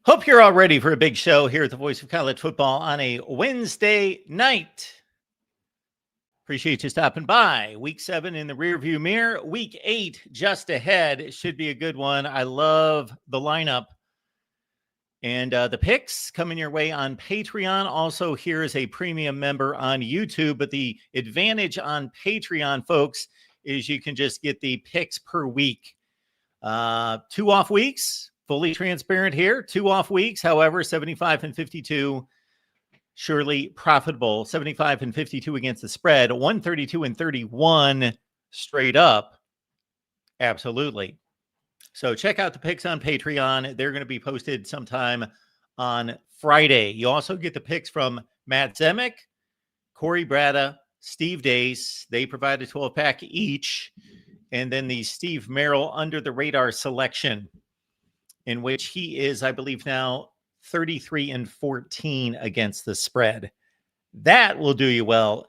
Hope you're all ready for a big show here at the Voice of College Football on a Wednesday night. Appreciate you stopping by. Week 7 in the rearview mirror. Week 8 just ahead. It should be a good one. I love the lineup. And the picks coming your way on Patreon. Also, here is a premium member on YouTube. But the advantage on Patreon, folks, is you can just get the picks per week. 2 off weeks. Fully transparent here. 2 off weeks. However, 75 and 52, surely profitable. 75 and 52 against the spread. 132 and 31 straight up. Absolutely. So check out the picks on Patreon. They're going to be posted sometime on Friday. You also get the picks from Matt Zemek, Corey Brada, Steve Dace. They provide a 12-pack each. And then the Steve Merrill under the radar selection, in which he is, I believe now, 33 and 14 against the spread. That will do you well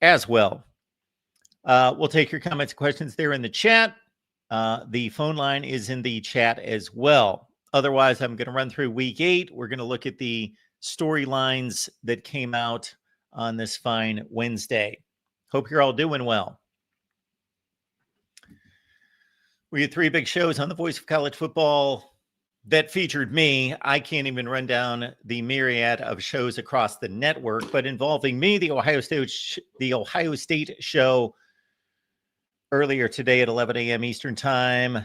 as well. We'll take your comments and questions there in the chat. The phone line is in the chat as well. Otherwise, I'm going to run through week 8. We're going to look at the storylines that came out on this fine Wednesday. Hope you're all doing well. We had 3 big shows on the Voice of College Football that featured me. I can't even run down the myriad of shows across the network, but involving me, the Ohio State show earlier today at 11 a.m. Eastern Time,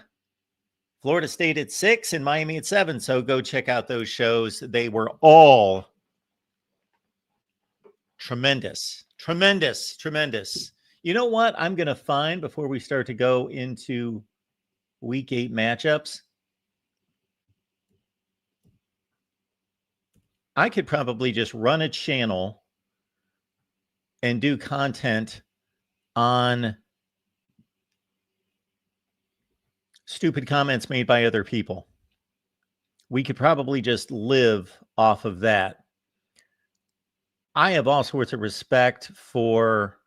Florida State at 6 and Miami at 7. So go check out those shows. They were all tremendous. You know what I'm going to find before we start to go into week 8 matchups? I could probably just run a channel and do content on stupid comments made by other people. We could probably just live off of that. I have all sorts of respect for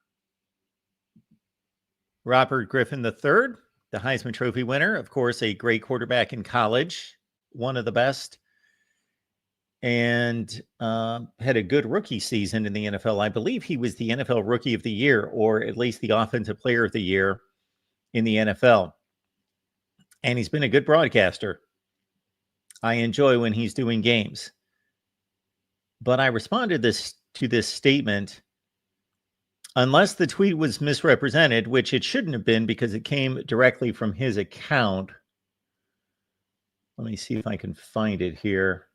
Robert Griffin III, the Heisman Trophy winner. Of course, a great quarterback in college, one of the best. And had a good rookie season in the NFL. I believe he was the NFL Rookie of the Year, or at least the Offensive Player of the Year in the NFL. And he's been a good broadcaster. I enjoy when he's doing games. But I responded to this statement, unless the tweet was misrepresented, which it shouldn't have been because it came directly from his account. Let me see if I can find it here.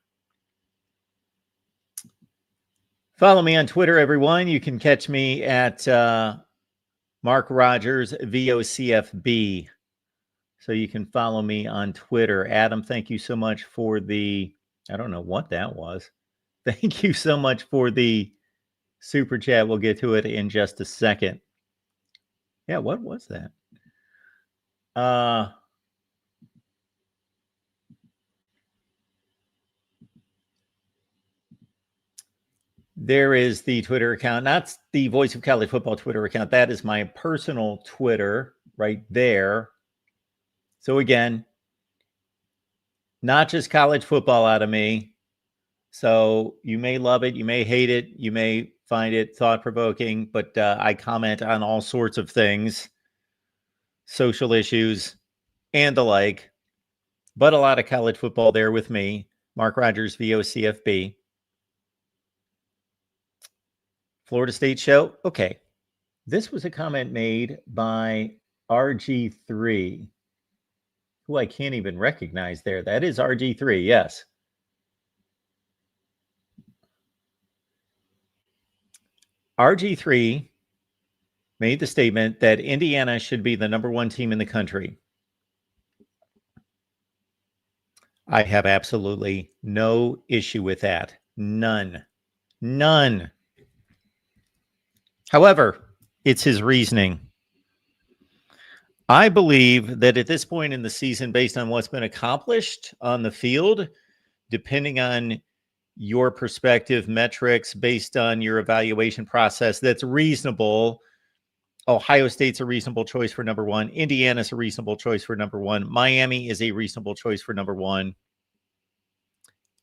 Follow me on Twitter, everyone. You can catch me at Mark Rogers VOCFB. So you can follow me on Twitter. Adam, thank you so much for the, I don't know what that was. Thank you so much for the super chat. We'll get to it in just a second. Yeah, what was that? There is the Twitter account, not the Voice of College Football Twitter account. That is my personal Twitter right there. So again, not just college football out of me. So you may love it, you may hate it, you may find it thought-provoking, but I comment on all sorts of things, social issues, and the like. But a lot of college football there with me, Mark Rogers, VOCFB. Florida State show. Okay. This was a comment made by RG3, who I can't even recognize there. That is RG3, yes. RG3 made the statement that Indiana should be the #1 team in the country. I have absolutely no issue with that. None. However, it's his reasoning. I believe that at this point in the season, based on what's been accomplished on the field, depending on your perspective, metrics, based on your evaluation process, that's reasonable. Ohio State's a reasonable choice for #1. Indiana's a reasonable choice for #1. Miami is a reasonable choice for #1.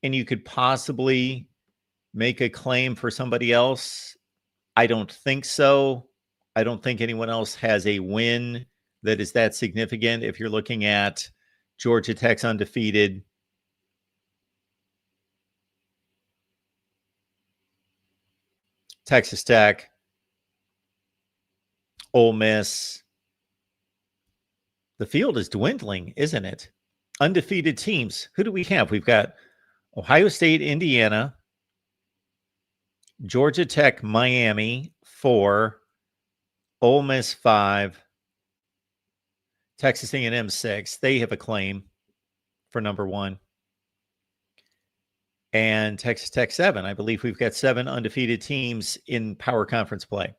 and you could possibly make a claim for somebody else. I don't think so. I don't think anyone else has a win that is that significant. If you're looking at Georgia Tech's undefeated, Texas Tech, Ole Miss, the field is dwindling, isn't it? Undefeated teams. Who do we have? We've got Ohio State, Indiana, Georgia Tech, Miami, 4, Ole Miss, 5, Texas A&M, 6. They have a claim for number 1. And Texas Tech, 7. I believe we've got 7 undefeated teams in power conference play.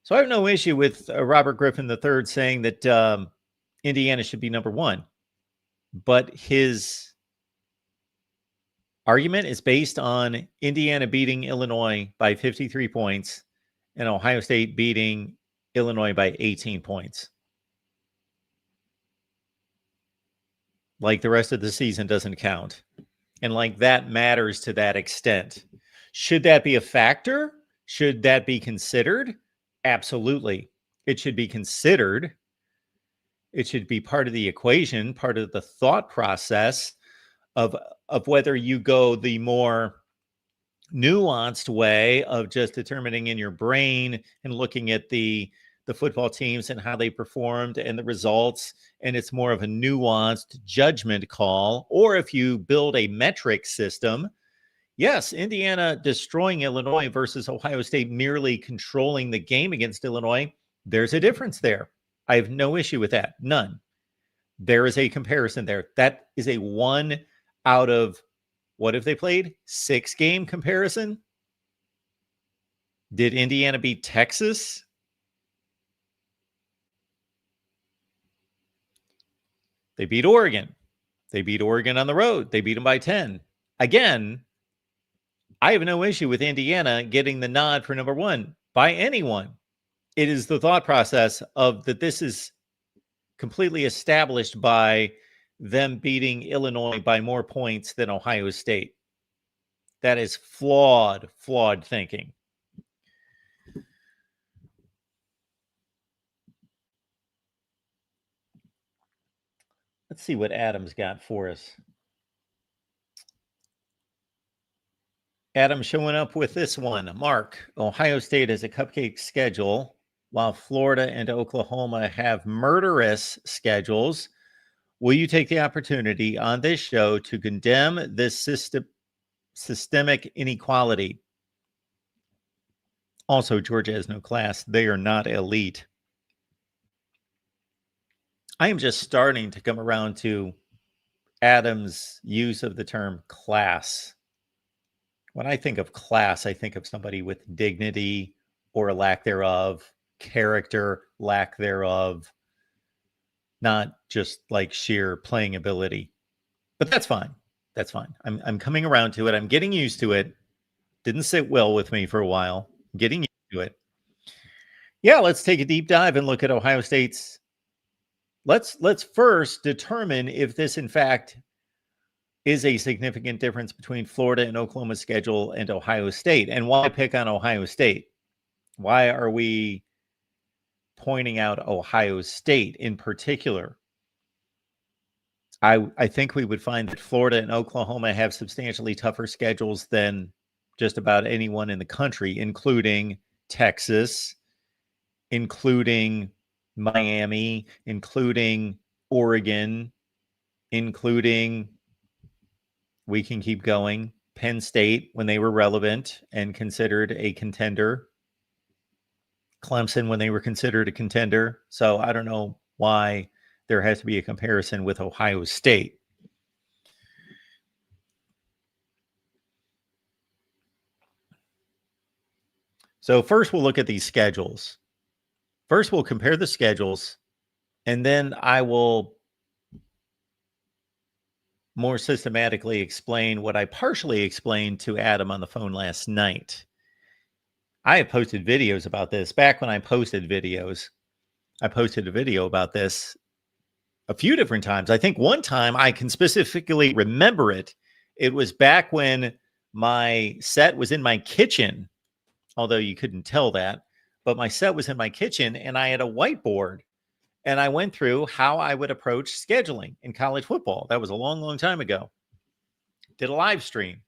So I have no issue with Robert Griffin III saying that Indiana should be number 1. But his argument is based on Indiana beating Illinois by 53 points and Ohio State beating Illinois by 18 points. Like the rest of the season doesn't count. And like that matters to that extent. Should that be a factor? Should that be considered? Absolutely. It should be considered. It should be part of the equation, part of the thought process of whether you go the more nuanced way of just determining in your brain and looking at the football teams and how they performed and the results, and it's more of a nuanced judgment call. Or if you build a metric system, yes, Indiana destroying Illinois versus Ohio State merely controlling the game against Illinois, there's a difference there. I have no issue with that. None. There is a comparison there. That is a 1 out of, what have they played? 6 game comparison. Did Indiana beat Texas? They beat Oregon. They beat Oregon on the road. They beat them by 10. Again, I have no issue with Indiana getting the nod for number 1 by anyone. It is the thought process of that this is completely established by them beating Illinois by more points than Ohio State. That is flawed thinking. Let's see what Adam's got for us. Adam showing up with this one. Mark, Ohio State has a cupcake schedule, while Florida and Oklahoma have murderous schedules. Will you take the opportunity on this show to condemn this systemic inequality? Also, Georgia has no class. They are not elite. I am just starting to come around to Adam's use of the term class. When I think of class, I think of somebody with dignity or a lack thereof, character, lack thereof, not just like sheer playing ability. But that's fine. That's fine. I'm coming around to it. I'm getting used to it. Didn't sit well with me for a while. I'm getting used to it. Yeah, let's take a deep dive and look at Ohio State's. Let's first determine if this, in fact, is a significant difference between Florida and Oklahoma's schedule and Ohio State. And why pick on Ohio State? Why are we pointing out Ohio State in particular? I think we would find that Florida and Oklahoma have substantially tougher schedules than just about anyone in the country, including Texas, including Miami, including Oregon, including, we can keep going, Penn State when they were relevant and considered a contender, Clemson when they were considered a contender. So I don't know why there has to be a comparison with Ohio State. So first we'll look at these schedules. First we'll compare the schedules, and then I will more systematically explain what I partially explained to Adam on the phone last night. I have posted videos about this. Back when I posted videos, I posted a video about this a few different times. I think one time I can specifically remember it It was back when my set was in my kitchen, although you couldn't tell that, but my set was in my kitchen and I had a whiteboard and I went through how I would approach scheduling in college football. That was a long, long time ago. Did a live stream.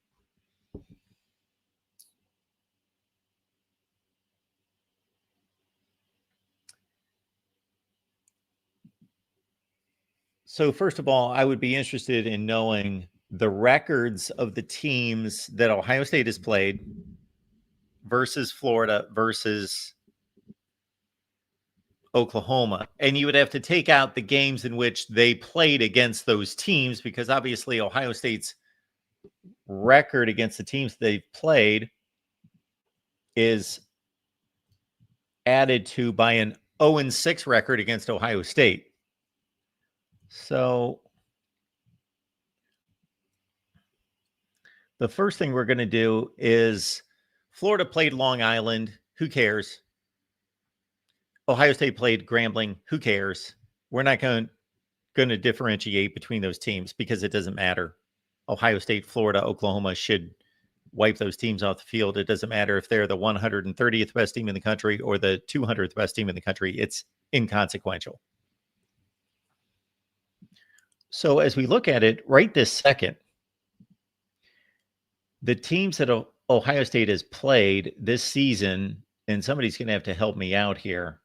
So first of all, I would be interested in knowing the records of the teams that Ohio State has played versus Florida versus Oklahoma. And you would have to take out the games in which they played against those teams, because obviously Ohio State's record against the teams they've played is added to by an 0-6 record against Ohio State. So the first thing we're going to do is Florida played Long Island. Who cares? Ohio State played Grambling. Who cares? We're not going to differentiate between those teams because it doesn't matter. Ohio State, Florida, Oklahoma should wipe those teams off the field. It doesn't matter if they're the 130th best team in the country or the 200th best team in the country. It's inconsequential. So as we look at it right this second, the teams that Ohio State has played this season, and somebody's going to have to help me out here.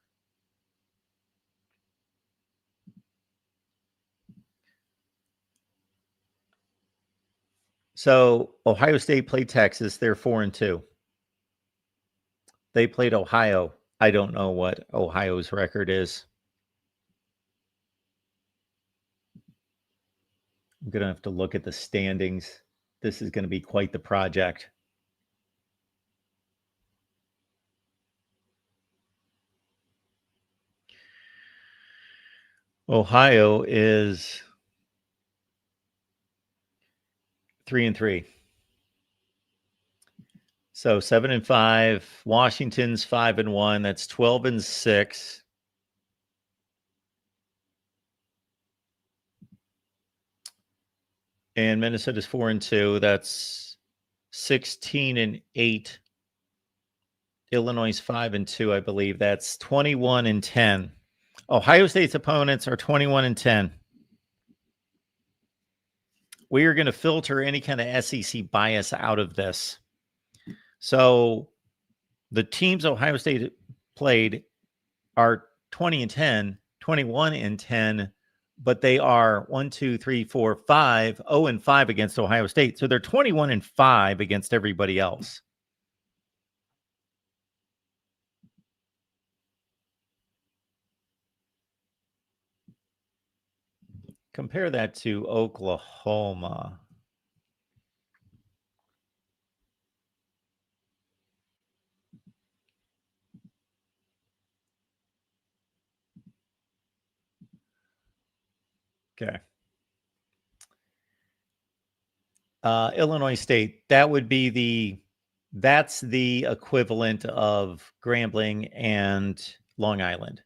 So Ohio State played Texas. They're 4-2. They played Ohio. I don't know what Ohio's record is. I'm going to have to look at the standings. This is going to be quite the project. Ohio is 3-3. So 7-5. Washington's 5-1. That's 12-6. And Minnesota's 4-2. That's 16-8. Illinois 5-2, I believe. That's 21-10. Ohio State's opponents are 21-10. We are going to filter any kind of SEC bias out of this. So the teams Ohio State played are 20-10, 21-10, but they are 1, 2, 3, 4, 5, 0-5 against Ohio State. So they're 21-5 against everybody else. Compare that to Oklahoma. Okay. Illinois State, that's the equivalent of Grambling and Long Island.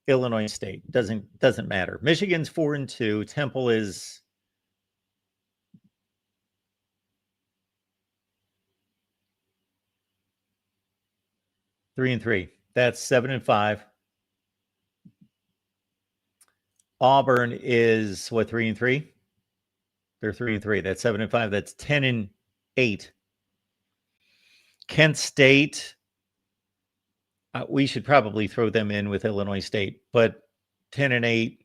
Illinois State doesn't matter. Michigan's 4-2. Temple is 3-3. That's 7-5. Auburn is what, 3-3? They're 3-3. That's 7-5. That's 10-8. Kent State, we should probably throw them in with Illinois State, but 10-8.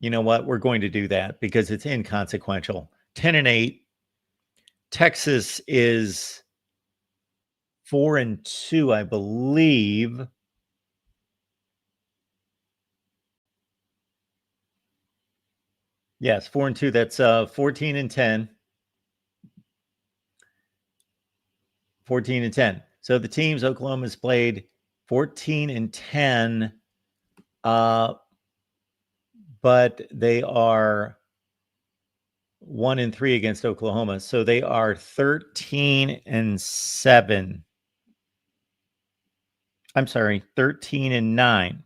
You know what? We're going to do that because it's inconsequential. 10-8. Texas is 4-2, I believe. Yes, 4-2. That's 14-10. 14-10. So the teams Oklahoma's played 14-10, but they are 1-3 against Oklahoma. So they are 13-7. I'm sorry, 13-9.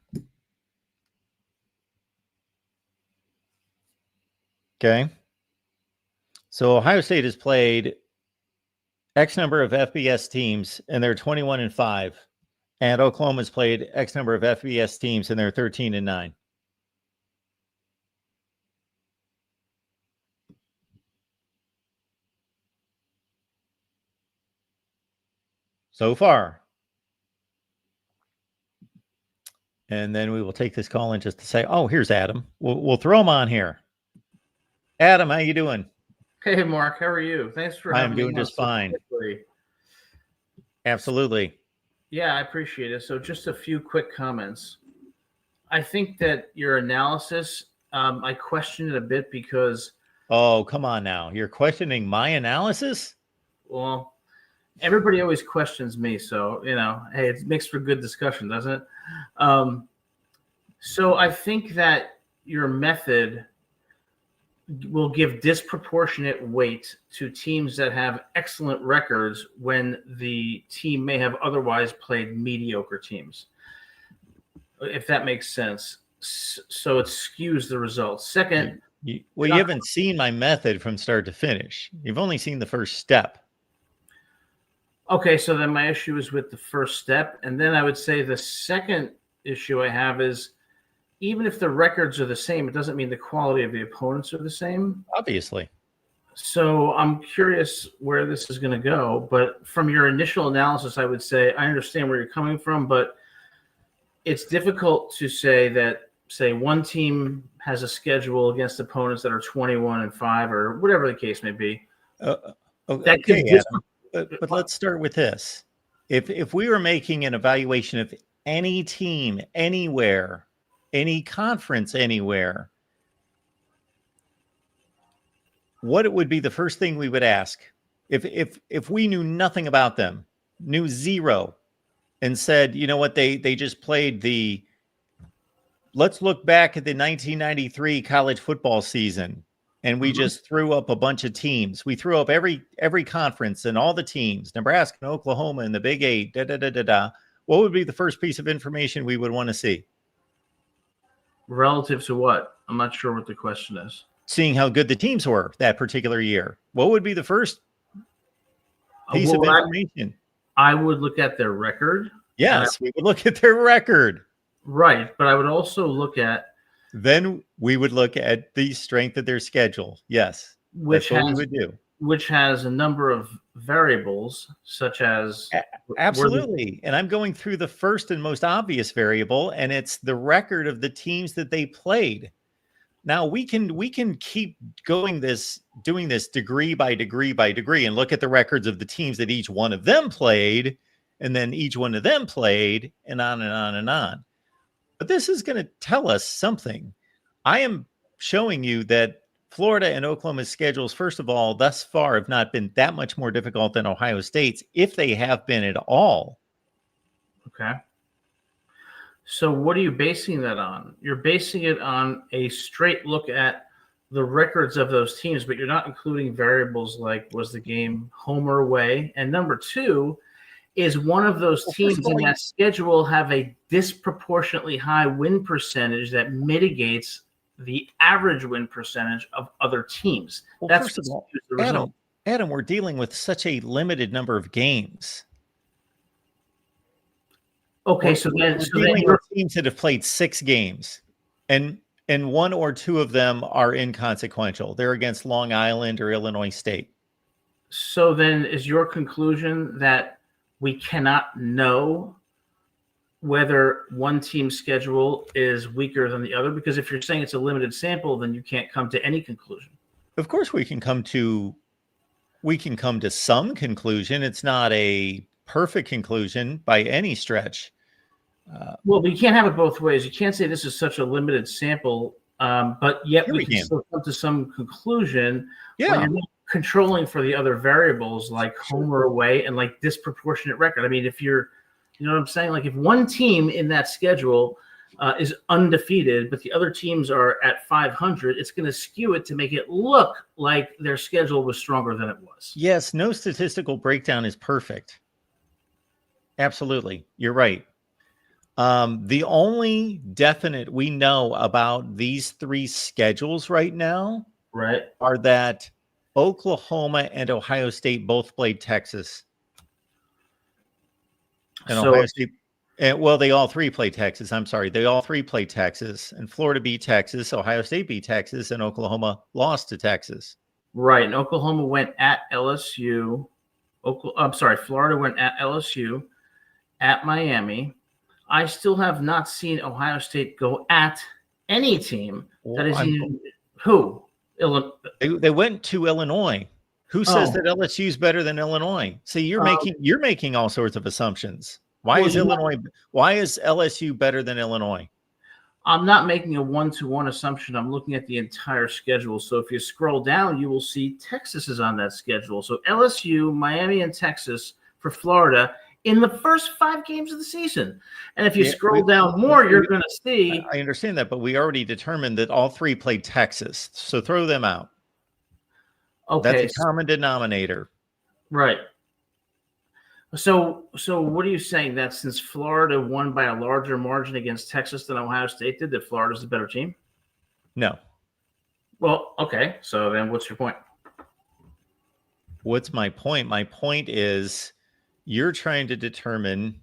Okay. So Ohio State has played X number of FBS teams, and they're 21-5. And Oklahoma's played X number of FBS teams, and they're 13-9. So far. And then we will take this call in just to say, oh, here's Adam. We'll throw him on here. Adam, how you doing? Hey, Mark, how are you? Thanks for having me. I'm doing just fine. Absolutely. Yeah, I appreciate it. So just a few quick comments. I think that your analysis, I question it a bit because... Oh, come on now. You're questioning my analysis? Well, everybody always questions me. So, hey, it makes for good discussion, doesn't it? So I think that your method will give disproportionate weight to teams that have excellent records when the team may have otherwise played mediocre teams, if that makes sense. So it skews the results. Second, you haven't seen my method from start to finish. You've only seen the first step. Okay, so then my issue is with the first step. And then I would say the second issue I have is, even if the records are the same, it doesn't mean the quality of the opponents are the same. Obviously. So I'm curious where this is going to go. But from your initial analysis, I would say I understand where you're coming from, but it's difficult to say that, say, one team has a schedule against opponents that are 21-5 or whatever the case may be. Okay, Adam, but let's start with this. If we were making an evaluation of any team anywhere, any conference anywhere, what it would be the first thing we would ask if we knew nothing about them, knew zero, and said, you know what, they just played the, let's look back at the 1993 college football season, and we just threw up a bunch of teams. We threw up every conference and all the teams, Nebraska and Oklahoma and the Big Eight, what would be the first piece of information we would want to see? Relative to what? I'm not sure what the question is. Seeing how good the teams were that particular year. What would be the first piece of information? I would look at their record. Yes, we would look at their record. Right, but I would also look at... Then we would look at the strength of their schedule. Yes, which that's what we would do. Which has a number of variables, such as... Absolutely. And I'm going through the first and most obvious variable, and it's the record of the teams that they played. Now we can keep doing this degree by degree by degree and look at the records of the teams that each one of them played, and then each one of them played, and on and on and on. But this is going to tell us something. I am showing you that Florida and Oklahoma's schedules, first of all, thus far have not been that much more difficult than Ohio State's, if they have been at all. Okay. So what are you basing that on? You're basing it on a straight look at the records of those teams, but you're not including variables like, was the game home or away? And number two, is one of those teams in that schedule have a disproportionately high win percentage that mitigates the average win percentage of other teams? Well, that's first of all, Adam, we're dealing with such a limited number of games. Okay, so then teams that have played 6 games, and one or two of them are inconsequential. They're against Long Island or Illinois State. So then is your conclusion that we cannot know whether one team's schedule is weaker than the other? Because if you're saying it's a limited sample, then you can't come to any conclusion. Of course we can come to some conclusion. It's not a perfect conclusion by any stretch. Well, but you can't have it both ways. You can't say this is such a limited sample, but yet we can still come to some conclusion when you're not controlling for the other variables like home or away and like disproportionate record. I mean, if you're, you know what I'm saying? Like if one team in that schedule is undefeated, but the other teams are at 500, it's going to skew it to make it look like their schedule was stronger than it was. Yes, no statistical breakdown is perfect. Absolutely. You're right. The only definite we know about these 3 schedules right now are that Oklahoma and Ohio State both played Texas. And So, Ohio State, well, they all three play Texas. I'm sorry. They all three play Texas. And Florida beat Texas. Ohio State beat Texas. And Oklahoma lost to Texas. right. And Oklahoma went at LSU. Florida went at LSU, at Miami. I still have not seen Ohio State go at any team that is in who? They went to Illinois. Who says that LSU is better than Illinois? See, you're making all sorts of assumptions. Why is LSU better than Illinois? I'm not making a one-to-one assumption. I'm looking at the entire schedule. So if you scroll down, you will see Texas is on that schedule. So LSU, Miami, and Texas for Florida in the first 5 games of the season. And if you scroll down more, you're going to see. I understand that, but we already determined that all 3 played Texas. So throw them out. Okay. That's a common denominator. Right. So what are you saying? That since Florida won by a larger margin against Texas than Ohio State did, that Florida's the better team? No. Well, okay. So then what's your point? What's my point? My point is you're trying to determine,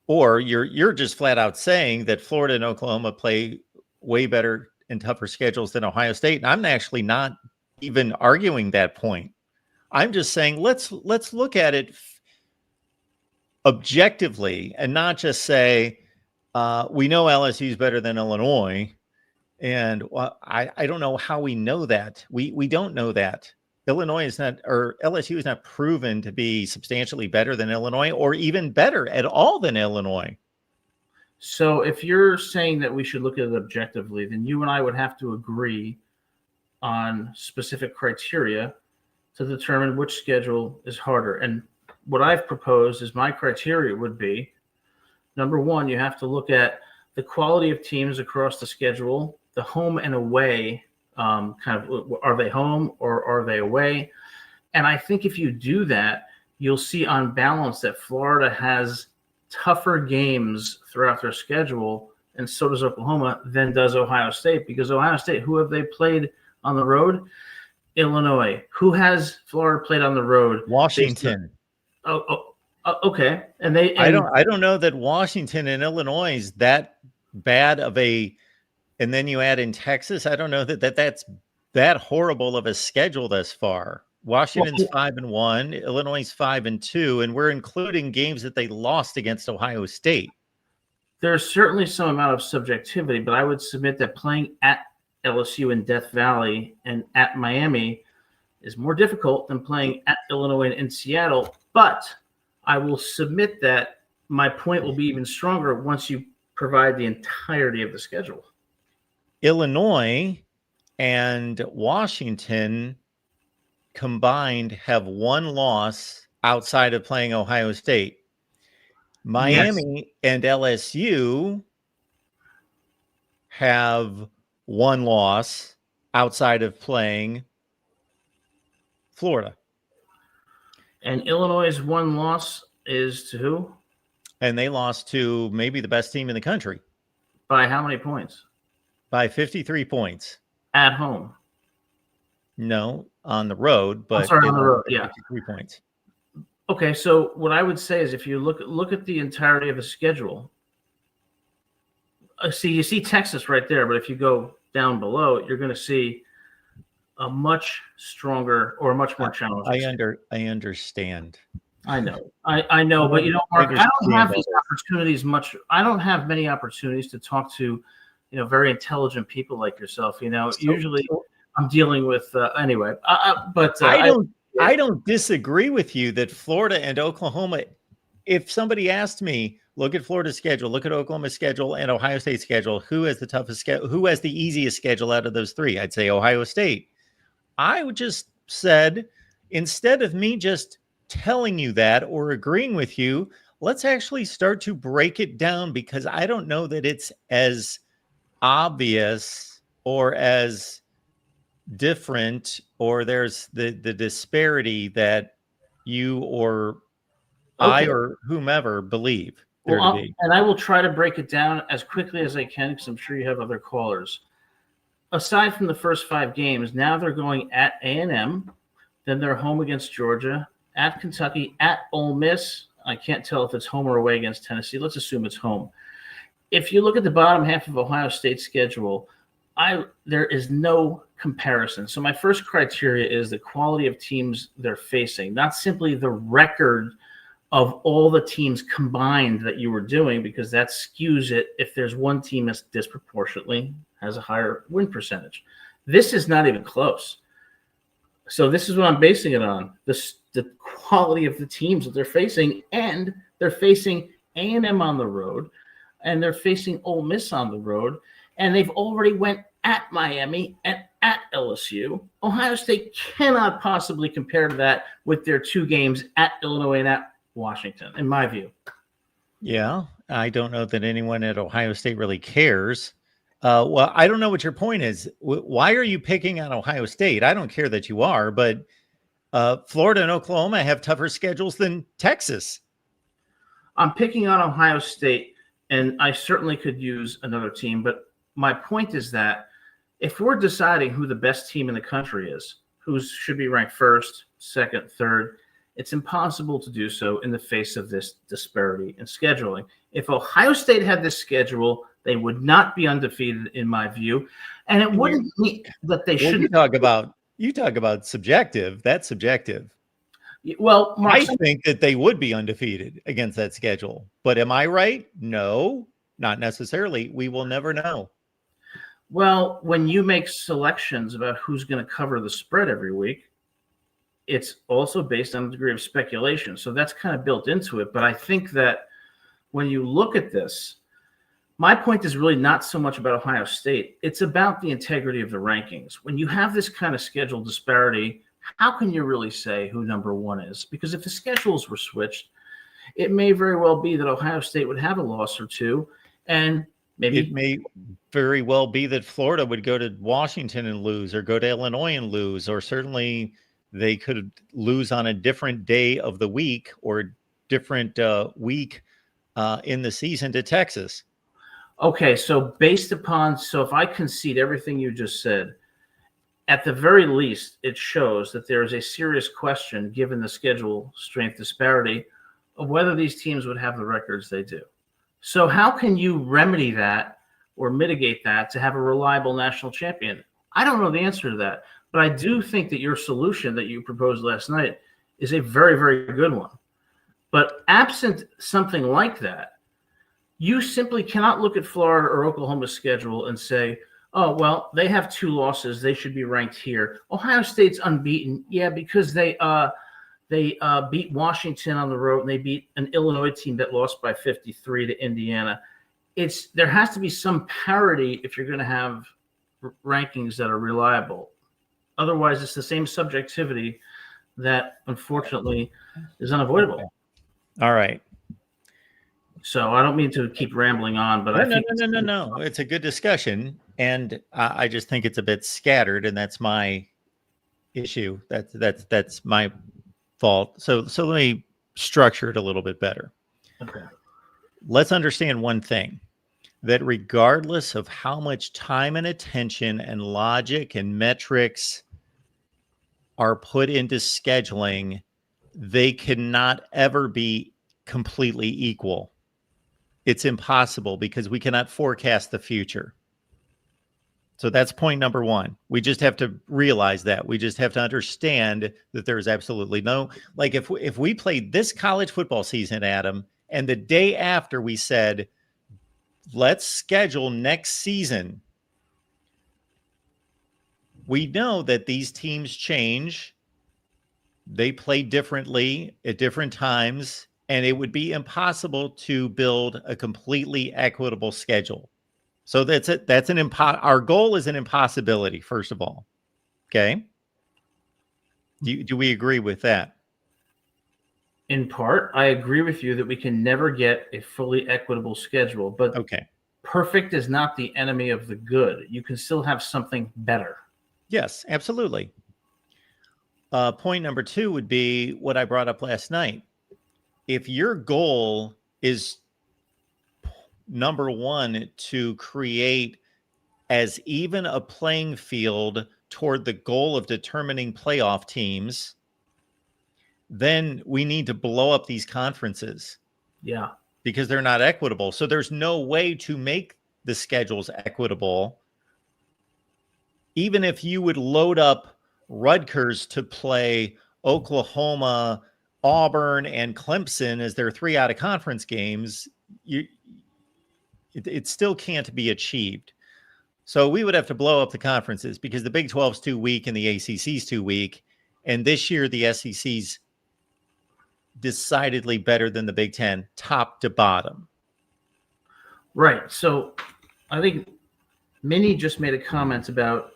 or you're just flat out saying that Florida and Oklahoma play way better and tougher schedules than Ohio State. And I'm actually not even arguing that point. I'm just saying let's look at it objectively and not just say we know LSU is better than Illinois, and I don't know how we know that. We don't know that. Illinois is not, or LSU is not proven to be substantially better than Illinois, or even better at all than Illinois. So if you're saying that we should look at it objectively, then you and I would have to agree on specific criteria to determine which schedule is harder. And what I've proposed is my criteria would be, number one, you have to look at the quality of teams across the schedule, the home and away, kind of, are they home or are they away? And I think if you do that, you'll see on balance that Florida has tougher games throughout their schedule, and so does Oklahoma, than does Ohio State, because Ohio State, who have they played on the road? Illinois. Who has Florida played on the road? Washington. Okay. And I don't know that Washington and Illinois is that bad of a, and then you add in Texas. I don't know that's that horrible of a schedule thus far. Washington's 5-1, Illinois 5-2, and we're including games that they lost against Ohio State. There's certainly some amount of subjectivity, but I would submit that playing at LSU in Death Valley and at Miami is more difficult than playing at Illinois and in Seattle. But I will submit that my point will be even stronger once you provide the entirety of the schedule. Illinois and Washington combined have 1 loss outside of playing Ohio State. Miami and LSU have 1 loss outside of playing Florida. And Illinois' 1 loss is to who? And they lost to maybe the best team in the country. By how many points? By 53 points. At home? No, on the road. But on the road, 53 points. Okay, so what I would say is if you look at the entirety of the schedule, you see Texas right there, but if you go down below, you're going to see a much stronger or much more challenging. I understand. I know, but Mark, I don't have these opportunities much. I don't have many opportunities to talk to, very intelligent people like yourself. Usually I'm dealing with anyway. But I don't disagree with you that Florida and Oklahoma. If somebody asked me, look at Florida's schedule, look at Oklahoma's schedule, and Ohio State's schedule, who has the toughest schedule? Who has the easiest schedule out of those 3? I'd say Ohio State. I would just said, instead of me just telling you that or agreeing with you, let's actually start to break it down, because I don't know that it's as obvious or as different, or there's the disparity that you or I or whomever believe there to be. And I will try to break it down as quickly as I can, because I'm sure you have other callers. Aside from the first 5 games, now they're going at A&M, Then they're home against Georgia, at Kentucky, at Ole Miss. I can't tell if it's home or away against Tennessee. Let's assume it's home. If you look at the bottom half of Ohio State's schedule, there is no comparison. So my first criteria is the quality of teams they're facing, not simply the record of all the teams combined that you were doing, because that skews it if there's one team that disproportionately has a higher win percentage. This is not even close. So this is what I'm basing it on, the quality of the teams that they're facing, and they're facing A&M on the road, and they're facing Ole Miss on the road, and they've already went at Miami and at LSU. Ohio State cannot possibly compare to that with their 2 games at Illinois and at Washington, in my view. Yeah, I don't know that anyone at Ohio State really cares. Well, I don't know what your point is. Why are you picking on Ohio State? I don't care that you are, but Florida and Oklahoma have tougher schedules than Texas. I'm picking on Ohio State, and I certainly could use another team, but my point is that if we're deciding who the best team in the country is, who should be ranked first, second, third, it's impossible to do so in the face of this disparity in scheduling. If Ohio State had this schedule, they would not be undefeated, in my view, and it wouldn't mean that they shouldn't. You talk about subjective. That's subjective. Well, Mark, I think that they would be undefeated against that schedule, but am I right? No, not necessarily. We will never know. Well, when you make selections about who's going to cover the spread every week, it's also based on a degree of speculation. So that's kind of built into it. But I think that when you look at this, my point is really not so much about Ohio State. It's about the integrity of the rankings. When you have this kind of schedule disparity, how can you really say who number 1 is? Because if the schedules were switched, it may very well be that Ohio State would have a loss or 2, and maybe it may very well be that Florida would go to Washington and lose, or go to Illinois and lose, or certainly they could lose on a different day of the week or different week in the season to Texas. Okay, so if I concede everything you just said, at the very least, it shows that there is a serious question, given the schedule strength disparity, of whether these teams would have the records they do. So how can you remedy that or mitigate that to have a reliable national champion? I don't know the answer to that, but I do think that your solution that you proposed last night is a very, very good one. But absent something like that, you simply cannot look at Florida or Oklahoma's schedule and say, oh, well, they have 2 losses, they should be ranked here. Ohio State's unbeaten, yeah, because they beat Washington on the road, and they beat an Illinois team that lost by 53 to Indiana. There has to be some parity if you're going to have rankings that are reliable. Otherwise, it's the same subjectivity that, unfortunately, is unavoidable. All right. So I don't mean to keep rambling on, but No. It's a good discussion, and I just think it's a bit scattered, and that's my issue. That's my fault. So let me structure it a little bit better. Okay. Let's understand one thing, that regardless of how much time and attention and logic and metrics are put into scheduling, they cannot ever be completely equal. It's impossible, because we cannot forecast the future. So that's point number 1. We just have to realize that. We just have to understand that there is absolutely no, like if we played this college football season, Adam, and the day after we said, let's schedule next season, we know that these teams change. They play differently at different times, and it would be impossible to build a completely equitable schedule. So that's it. Our goal is an impossibility, first of all. Okay. Do we agree with that? In part, I agree with you that we can never get a fully equitable schedule, but okay, perfect is not the enemy of the good. You can still have something better. Yes, absolutely. Point number 2 would be what I brought up last night. If your goal is, number 1, to create as even a playing field toward the goal of determining playoff teams, then we need to blow up these conferences. Yeah. Because they're not equitable. So there's no way to make the schedules equitable. Even if you would load up Rutgers to play Oklahoma, Auburn, and Clemson as their 3 out of conference games, it still can't be achieved. So we would have to blow up the conferences because the Big 12's too weak and the ACC's too weak. And this year, the SEC's decidedly better than the Big Ten, top to bottom. Right. So I think Minnie just made a comment about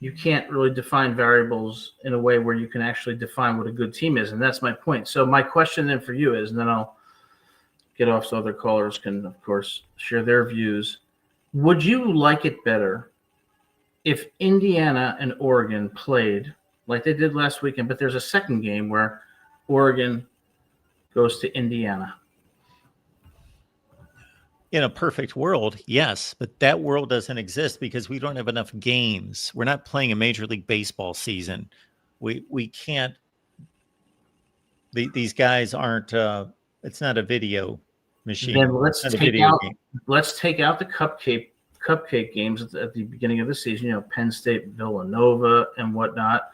you can't really define variables in a way where you can actually define what a good team is. And that's my point. So my question then for you is, and then I'll get off so other callers can, of course, share their views. Would you like it better if Indiana and Oregon played like they did last weekend, but there's a second game where Oregon goes to Indiana? In a perfect world, yes, but that world doesn't exist because we don't have enough games. We're not playing a Major League Baseball season. We can't. These guys aren't. It's not a video machine. Then let's take out the cupcake games at the beginning of the season. You know, Penn State, Villanova, and whatnot,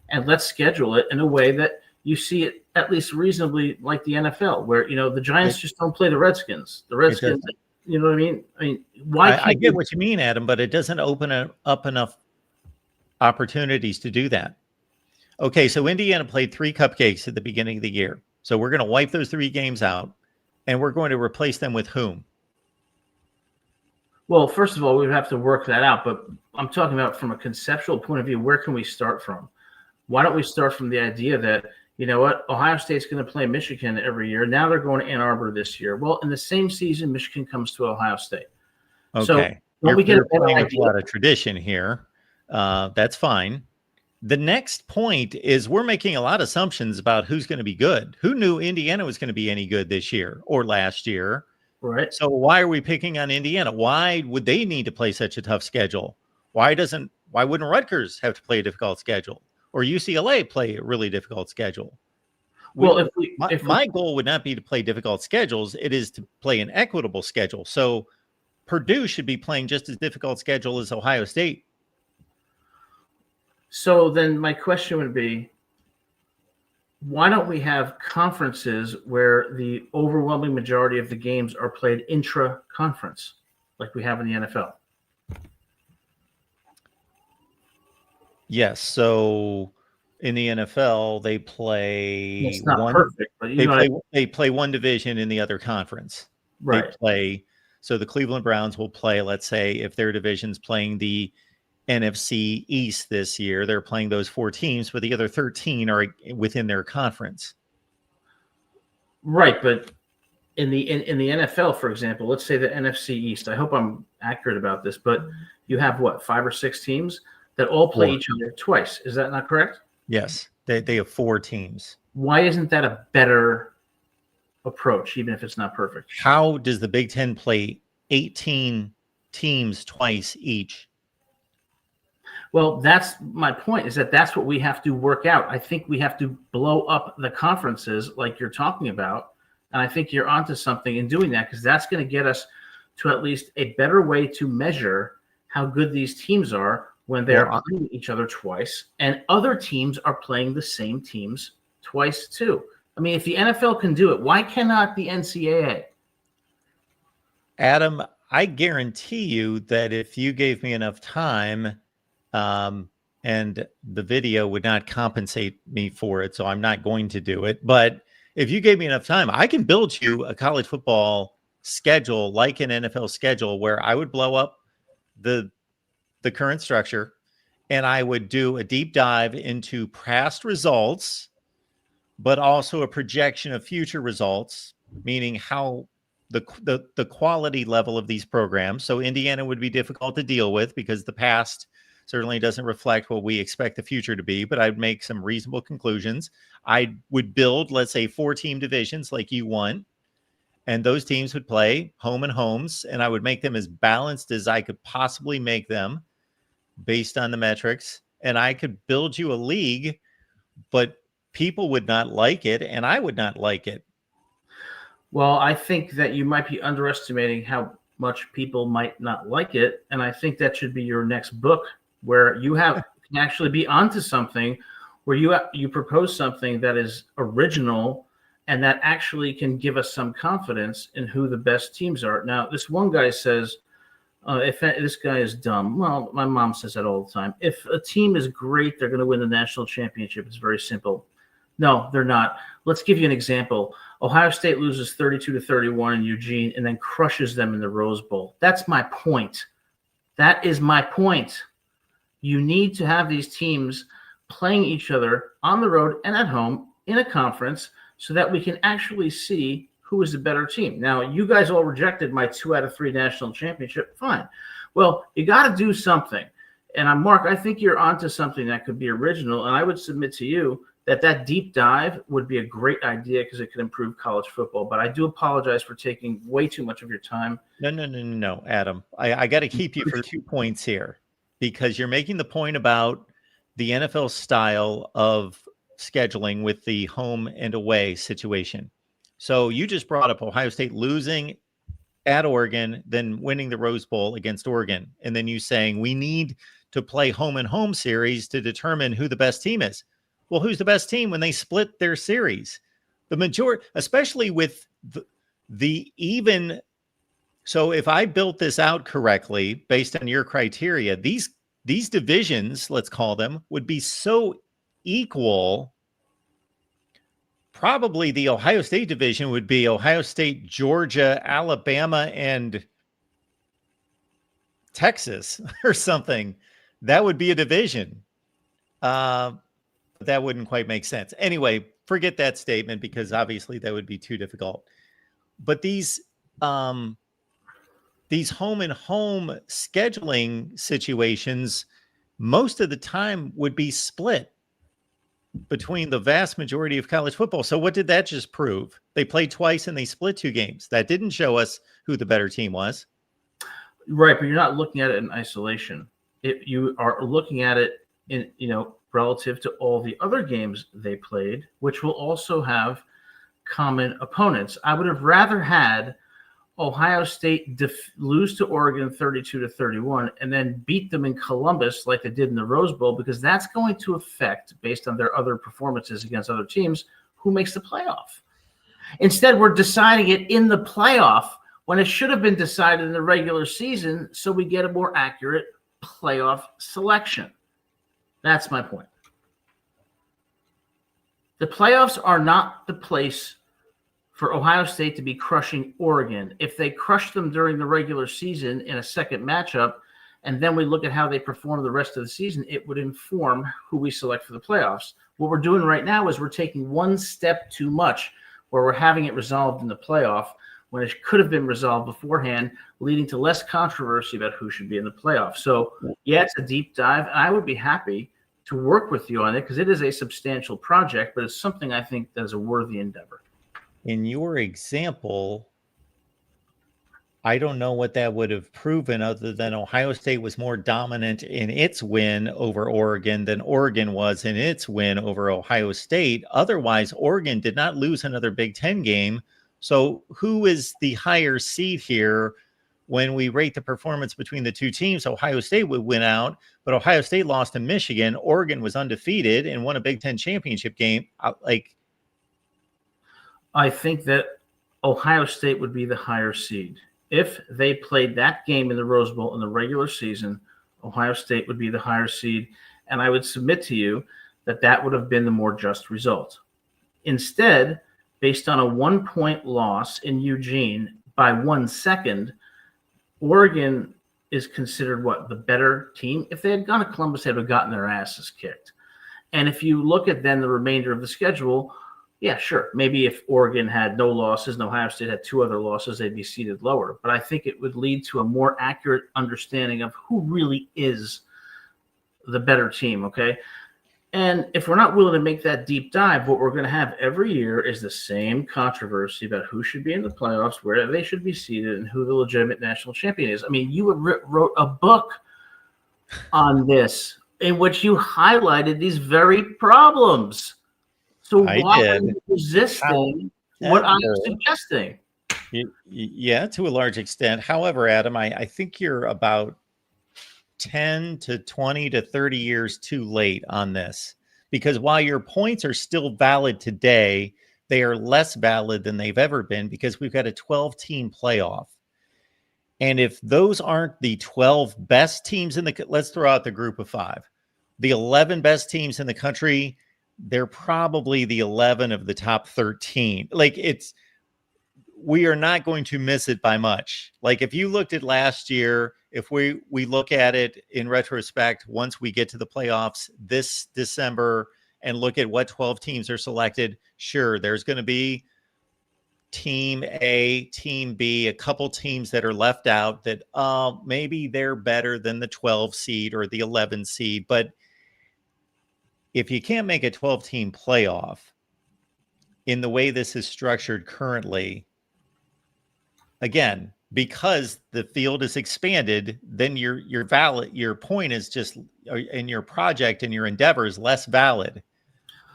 and let's schedule it in a way that you see it at least reasonably like the NFL, where, you know, the Giants just don't play the Redskins. The Redskins, you know what I mean? I mean, why can't I get what you mean, Adam, but it doesn't open up enough opportunities to do that. Okay, so Indiana played 3 cupcakes at the beginning of the year. So we're going to wipe those 3 games out, and we're going to replace them with whom? Well, first of all, we would have to work that out, but I'm talking about from a conceptual point of view, where can we start from? Why don't we start from the idea that, you know what, Ohio State's going to play Michigan every year. Now they're going to Ann Arbor this year. Well, in the same season, Michigan comes to Ohio State. Okay. So we get a lot of tradition here. That's fine. The next point is we're making a lot of assumptions about who's going to be good. Who knew Indiana was going to be any good this year or last year? Right. So why are we picking on Indiana? Why would they need to play such a tough schedule? Why wouldn't Rutgers have to play a difficult schedule? Or UCLA play a really difficult schedule? Well, my goal would not be to play difficult schedules. It is to play an equitable schedule. So Purdue should be playing just as difficult schedule as Ohio State. So then my question would be, why don't we have conferences where the overwhelming majority of the games are played intra-conference like we have in the NFL? Yes. So in the NFL, they play it's not perfect, but they play one division in the other conference. Right. So the Cleveland Browns will play, let's say, if their division's playing the NFC East this year, they're playing those 4 teams, but the other 13 are within their conference. Right, but in the NFL, for example, let's say the NFC East. I hope I'm accurate about this, but you have what, 5 or 6 teams that all play each other twice. Is that not correct? Yes, they have 4 teams. Why isn't that a better approach, even if it's not perfect? How does the Big Ten play 18 teams twice each? Well, that's my point, is that's what we have to work out. I think we have to blow up the conferences like you're talking about. And I think you're onto something in doing that, because that's going to get us to at least a better way to measure how good these teams are when they're playing each other twice, and other teams are playing the same teams twice too. I mean, if the NFL can do it, why cannot the NCAA? Adam, I guarantee you that if you gave me enough time, and the video would not compensate me for it, so I'm not going to do it. But if you gave me enough time, I can build you a college football schedule like an NFL schedule where I would blow up the current structure, and I would do a deep dive into past results, but also a projection of future results, meaning how the quality level of these programs. So Indiana would be difficult to deal with because the past certainly doesn't reflect what we expect the future to be, but I'd make some reasonable conclusions. I would build, let's say, 4-team divisions like you want, and those teams would play home and homes, and I would make them as balanced as I could possibly make them based on the metrics. and I could build you a league, but people would not like it, and I would not like it. Well, I think that you might be underestimating how much people might not like it, and I think that should be your next book, where you can actually be onto something, where you propose something that is original and that actually can give us some confidence in who the best teams are. Now, this one guy says, if this guy is dumb. Well, my mom says that all the time. If a team is great, they're going to win the national championship. It's very simple. No, they're not. Let's give you an example. Ohio State loses 32-31 in Eugene and then crushes them in the Rose Bowl. That's my point. That is my point. You need to have these teams playing each other on the road and at home in a conference so that we can actually see who is the better team. Now, you guys all rejected my 2 out of 3 national championship. Fine. Well, you got to do something. And Mark, I think you're onto something that could be original. And I would submit to you that deep dive would be a great idea because it could improve college football. But I do apologize for taking way too much of your time. No, Adam. I got to keep you for 2 points here because you're making the point about the NFL style of scheduling with the home and away situation. So you just brought up Ohio State losing at Oregon, then winning the Rose Bowl against Oregon. And then you saying we need to play home and home series to determine who the best team is. Well, who's the best team when they split their series? The majority, especially with the even. So if I built this out correctly, based on your criteria, these divisions, let's call them, would be so equal. Probably the Ohio State division would be Ohio State, Georgia, Alabama, and Texas or something. That would be a division. That wouldn't quite make sense. Anyway, forget that statement because obviously that would be too difficult. But these home and home scheduling situations, most of the time would be split between the vast majority of college football. So what did that just prove? They played twice and they split 2 games. That didn't show us who the better team was. Right, but you're not looking at it in isolation. You are looking at it in, relative to all the other games they played, which will also have common opponents. I would have rather had Ohio State lose to Oregon 32-31 and then beat them in Columbus like they did in the Rose Bowl, because that's going to affect, based on their other performances against other teams, who makes the playoff. Instead, we're deciding it in the playoff when it should have been decided in the regular season, so we get a more accurate playoff selection. That's my point. The playoffs are not the place for Ohio State to be crushing Oregon. If they crush them during the regular season in a second matchup, and then we look at how they perform the rest of the season, it would inform who we select for the playoffs. What we're doing right now is we're taking one step too much, where we're having it resolved in the playoff when it could have been resolved beforehand, leading to less controversy about who should be in the playoff. So, yeah, it's a deep dive, and I would be happy to work with you on it because it is a substantial project, but it's something I think that is a worthy endeavor. In your example, I don't know what that would have proven other than Ohio State was more dominant in its win over Oregon than Oregon was in its win over Ohio State. Otherwise, Oregon did not lose another Big Ten game. So who is the higher seed here when we rate the performance between the two teams? Ohio State would win out, but Ohio State lost to Michigan. Oregon was undefeated and won a Big Ten championship game. I think that Ohio State would be the higher seed. If they played that game in the Rose Bowl in the regular season, Ohio State would be the higher seed. And I would submit to you that would have been the more just result. Instead, based on a 1-point loss in Eugene by 1 second, Oregon is considered the better team. If they had gone to Columbus, they would have gotten their asses kicked. And if you look at then the remainder of the schedule, yeah, sure. Maybe if Oregon had no losses and Ohio State had 2 other losses, they'd be seated lower. But I think it would lead to a more accurate understanding of who really is the better team, okay? And if we're not willing to make that deep dive, what we're going to have every year is the same controversy about who should be in the playoffs, where they should be seated, and who the legitimate national champion is. I mean, you wrote a book on this in which you highlighted these very problems. So why are you resisting what I'm suggesting? Yeah, to a large extent. However, Adam, I think you're about 10 to 20 to 30 years too late on this, because while your points are still valid today, they are less valid than they've ever been, because we've got a 12-team playoff. And if those aren't the 12 best teams in the, let's throw out the group of 5, the 11 best teams in the country, they're probably the 11 of the top 13. Like, we are not going to miss it by much. Like, if you looked at last year, if we look at it in retrospect, once we get to the playoffs this December and look at what 12 teams are selected, sure, there's going to be Team A, Team B, a couple teams that are left out that maybe they're better than the 12 seed or the 11 seed. But if you can't make a 12-team playoff in the way this is structured currently, again, because the field is expanded, then your point is just, in your project and your endeavor, is less valid.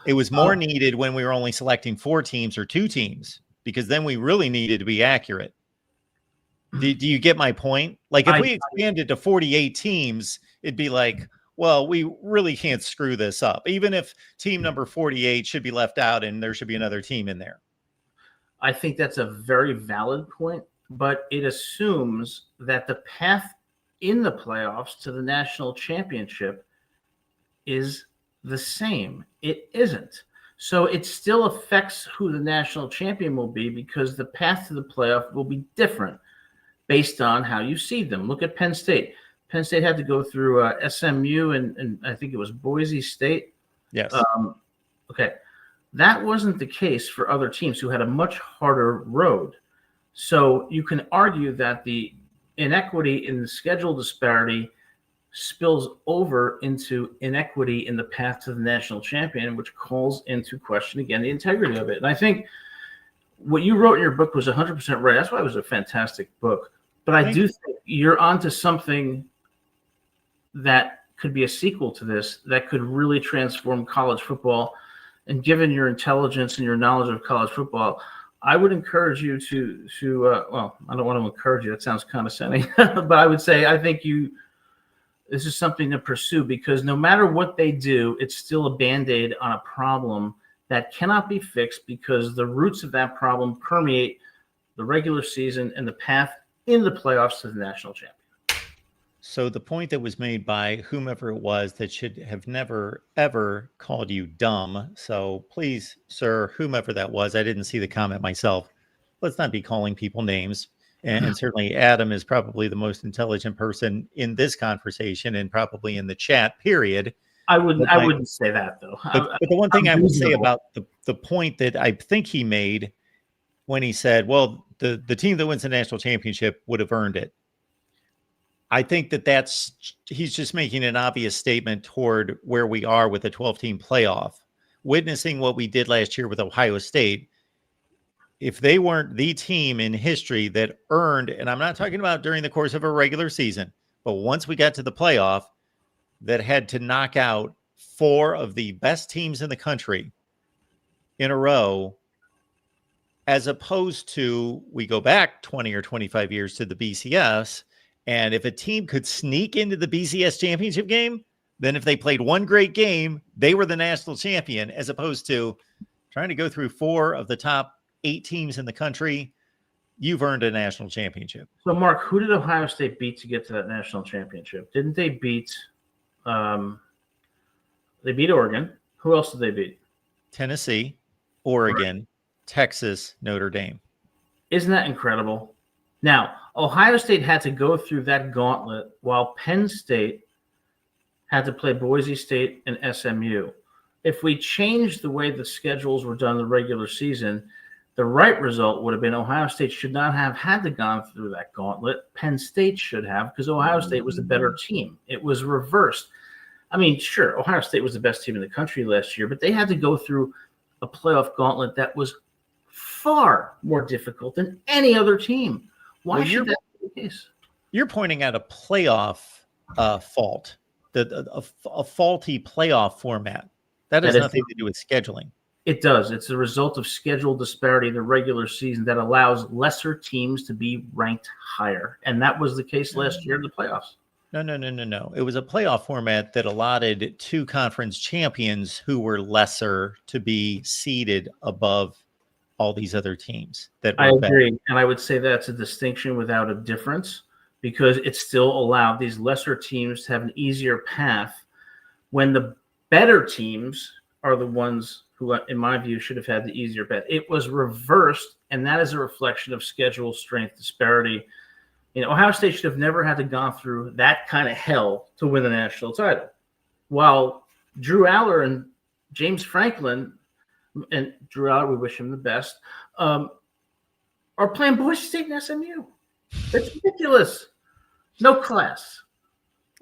It was more needed when we were only selecting 4 teams or 2 teams, because then we really needed to be accurate. Do you get my point? Like, if we expanded to 48 teams, it'd be like, well, we really can't screw this up. Even if team number 48 should be left out and there should be another team in there. I think that's a very valid point, but it assumes that the path in the playoffs to the national championship is the same. It isn't. So it still affects who the national champion will be, because the path to the playoff will be different based on how you seed them. Look at Penn State. Penn State had to go through SMU and I think it was Boise State. Yes. Okay. That wasn't the case for other teams who had a much harder road. So you can argue that the inequity in the schedule disparity spills over into inequity in the path to the national champion, which calls into question, again, the integrity of it. And I think what you wrote in your book was 100% right. That's why it was a fantastic book. But I do think you're onto something that could be a sequel to this that could really transform college football. And given your intelligence and your knowledge of college football, I would encourage you to well, I don't want to encourage you. That sounds condescending. But I would say I think this is something to pursue, because no matter what they do, it's still a Band-Aid on a problem that cannot be fixed, because the roots of that problem permeate the regular season and the path in the playoffs to the national champion. So the point that was made by whomever it was that should have never, ever called you dumb. So please, sir, whomever that was, I didn't see the comment myself. Let's not be calling people names. And certainly Adam is probably the most intelligent person in this conversation and probably in the chat, period. I wouldn't say that, though. But the one thing I would say about the point that I think he made when he said, well, the team that wins the national championship would have earned it. I think he's just making an obvious statement toward where we are with a 12-team playoff. Witnessing what we did last year with Ohio State, if they weren't the team in history that earned, and I'm not talking about during the course of a regular season, but once we got to the playoff, that had to knock out 4 of the best teams in the country in a row, as opposed to, we go back 20 or 25 years to the BCS, and if a team could sneak into the BCS championship game, then if they played one great game, they were the national champion, as opposed to trying to go through 4 of the top 8 teams in the country. You've earned a national championship. So, Mark, who did Ohio State beat to get to that national championship? Didn't they beat they beat Oregon? Who else did they beat? Tennessee, Oregon, right. Texas, Notre Dame. Isn't that incredible? Now, Ohio State had to go through that gauntlet while Penn State had to play Boise State and SMU. If we changed the way the schedules were done in the regular season, the right result would have been Ohio State should not have had to gone through that gauntlet. Penn State should have, because Ohio State was the better team. It was reversed. I mean, sure, Ohio State was the best team in the country last year, but they had to go through a playoff gauntlet that was far more difficult than any other team. Why should that be the case? You're pointing out a playoff fault. a faulty playoff format. That has nothing to do with scheduling. It does. It's a result of schedule disparity in the regular season that allows lesser teams to be ranked higher. And that was the case last year in the playoffs. No. It was a playoff format that allotted 2 conference champions who were lesser to be seeded above all these other teams. I agree. And I would say that's a distinction without a difference, because it still allowed these lesser teams to have an easier path when the better teams are the ones who, in my view, should have had the easier path. It was reversed, and that is a reflection of schedule strength disparity. Ohio State should have never had to go through that kind of hell to win the national title. While Drew Aller and James Franklin, and Drew Aller, we wish him the best, are playing Boise State and SMU. It's ridiculous. No class.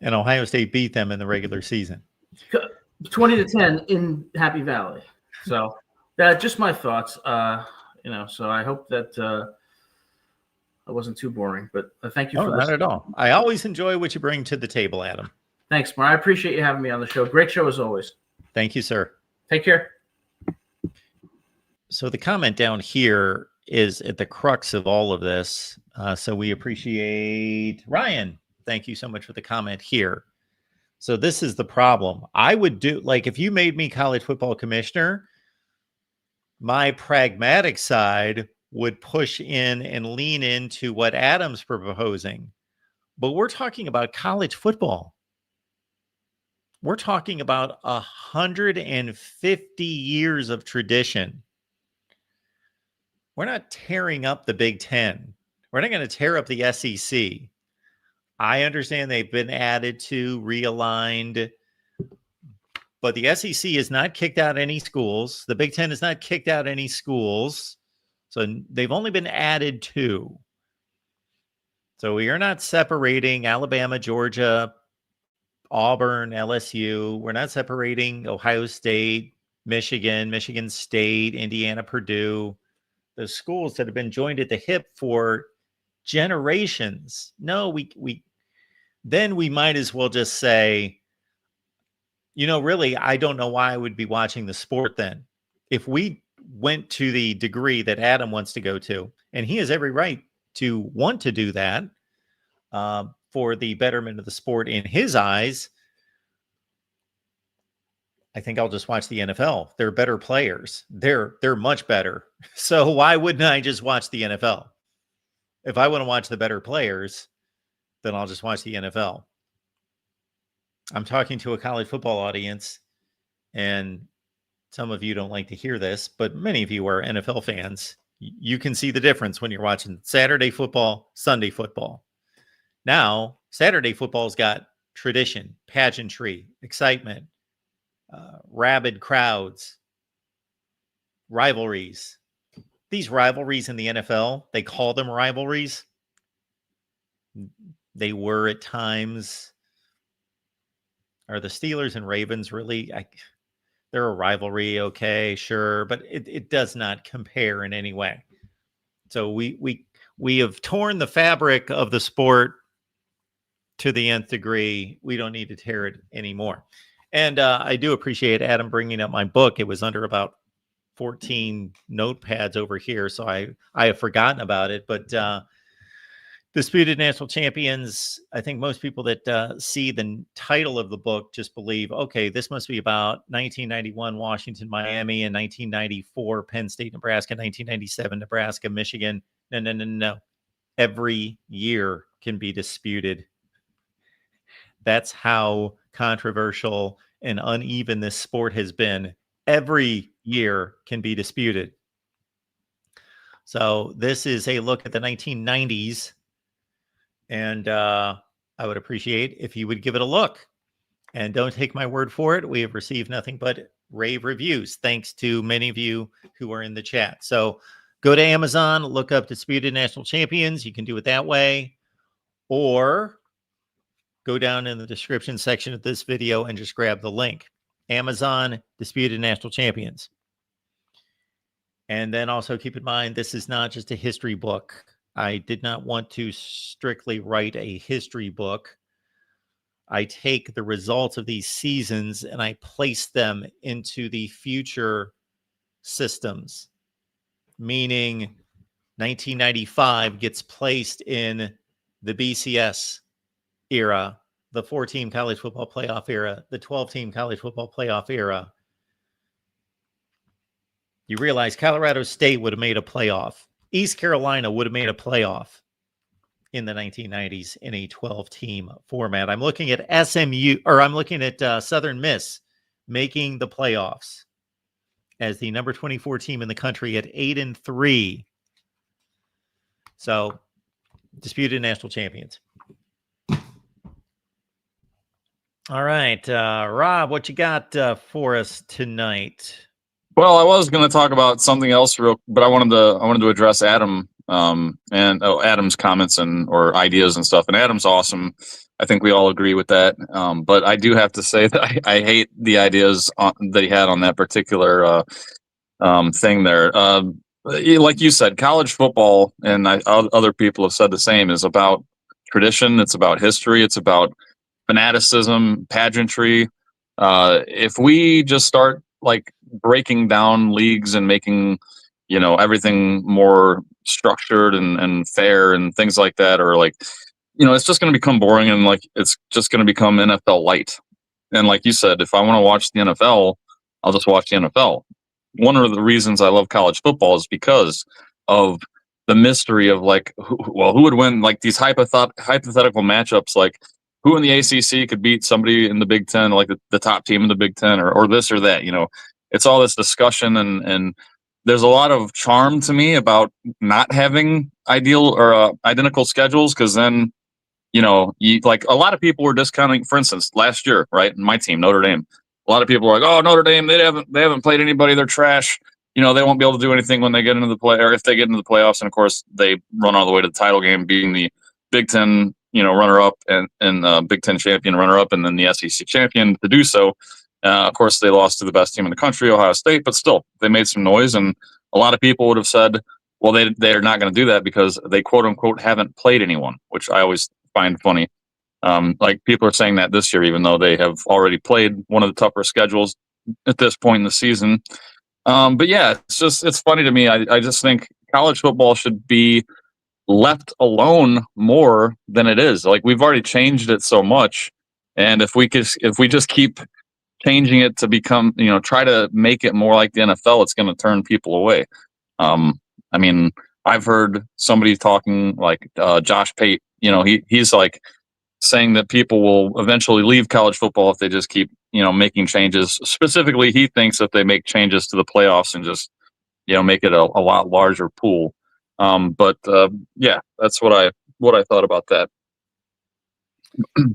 And Ohio State beat them in the regular season. 20-10 in Happy Valley. So that's just my thoughts. So I hope that I wasn't too boring, but thank you for not at all. I always enjoy what you bring to the table, Adam. Thanks, Mark. I appreciate you having me on the show. Great show as always. Thank you, sir. Take care. So the comment down here is at the crux of all of this. So we appreciate Ryan. Thank you so much for the comment here. So this is the problem. I would do, like, if you made me college football commissioner, my pragmatic side would push in and lean into what Adam's proposing. But we're talking about college football. We're talking about 150 years of tradition. We're not tearing up the Big Ten. We're not going to tear up the SEC. I understand they've been added to, realigned, but the SEC has not kicked out any schools. The Big Ten has not kicked out any schools. So they've only been added to. So we are not separating Alabama, Georgia, Auburn, LSU. We're not separating Ohio State, Michigan State, Indiana, Purdue. The schools that have been joined at the hip for generations. No, we might as well just say, really, I don't know why I would be watching the sport then. If we went to the degree that Adam wants to go to, and he has every right to want to do that for the betterment of the sport in his eyes, I think I'll just watch the NFL. They're better players. They're much better. So why wouldn't I just watch the NFL? If I want to watch the better players, then I'll just watch the NFL. I'm talking to a college football audience, and some of you don't like to hear this, but many of you are NFL fans. You can see the difference when you're watching Saturday football, Sunday football. Now, Saturday football's got tradition, pageantry, excitement, rabid crowds, rivalries. These rivalries in the NFL, they call them rivalries. They were at times. Are the Steelers and Ravens really? They're a rivalry, okay, sure, but it does not compare in any way. So we have torn the fabric of the sport to the nth degree. We don't need to tear it anymore. And I do appreciate Adam bringing up my book. It was under about 14 notepads over here, so I have forgotten about it. But Disputed National Champions, I think most people that see the title of the book just believe, okay, this must be about 1991 Washington, Miami, and 1994 Penn State, Nebraska, 1997 Nebraska, Michigan. No. Every year can be disputed. That's how controversial and uneven this sport has been. Every year can be disputed. So this is a look at the 1990s. And I would appreciate if you would give it a look. And don't take my word for it. We have received nothing but rave reviews, thanks to many of you who are in the chat. So go to Amazon, look up Disputed National Champions. You can do it that way. Or go down in the description section of this video and just grab the link. Amazon Disputed National Champions. And then also keep in mind, this is not just a history book. I did not want to strictly write a history book. I take the results of these seasons and I place them into the future systems, meaning 1995 gets placed in the BCS era, the 4-team college football playoff era, the 12-team college football playoff era. You realize Colorado State would have made a playoff. East Carolina would have made a playoff in the 1990s in a 12-team format. I'm looking at SMU, or I'm looking at Southern Miss making the playoffs as the number 24 team in the country at 8-3. So, disputed national champions. All right, Rob, what you got for us tonight? Well, I was going to talk about something else but I wanted to address Adam and Adam's comments or ideas and stuff. And Adam's awesome. I think we all agree with that. But I do have to say that I hate the ideas that he had on that particular thing there. Like you said, college football, and other people have said the same, is about tradition. It's about history. It's about fanaticism, pageantry. If we just start like breaking down leagues and making, everything more structured and fair and things like that, or like, it's just going to become boring, and like it's just going to become NFL light. And like you said, if I want to watch the NFL, I'll just watch the NFL. One of the reasons I love college football is because of the mystery of like, who would win, like these hypothetical matchups, like who in the ACC could beat somebody in the Big Ten, like the top team in the Big Ten, or this or that. It's all this discussion, and there's a lot of charm to me about not having ideal or identical schedules, because then, like a lot of people were discounting, for instance, last year, right? My team, Notre Dame. A lot of people are like, "Oh, Notre Dame, they haven't played anybody. They're trash. They won't be able to do anything when they get into the play, or if they get into the playoffs." And of course, they run all the way to the title game, being the Big Ten, runner-up and Big Ten champion runner-up, and then the SEC champion to do so. Of course, they lost to the best team in the country, Ohio State, but still, they made some noise. And a lot of people would have said, well, they're not going to do that because they, quote-unquote, haven't played anyone, which I always find funny. Like people are saying that this year, even though they have already played one of the tougher schedules at this point in the season. But yeah, it's funny to me. I just think college football should be left alone more than it is. Like we've already changed it so much, and if we just keep changing it to become, try to make it more like the NFL, it's going to turn people away. I mean, I've heard somebody talking like Josh Pate. He's like saying that people will eventually leave college football if they just keep, making changes. Specifically, he thinks that they make changes to the playoffs and just, make it a lot larger pool. But yeah, that's what I thought about that.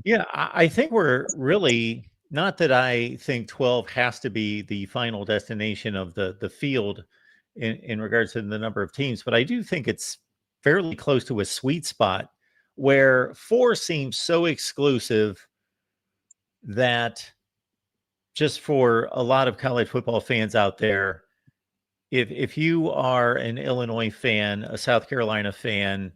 Yeah, I think we're really, not that I think 12 has to be the final destination of the field in regards to the number of teams, but I do think it's fairly close to a sweet spot where 4 seems so exclusive that just for a lot of college football fans out there, if you are an Illinois fan, a South Carolina fan,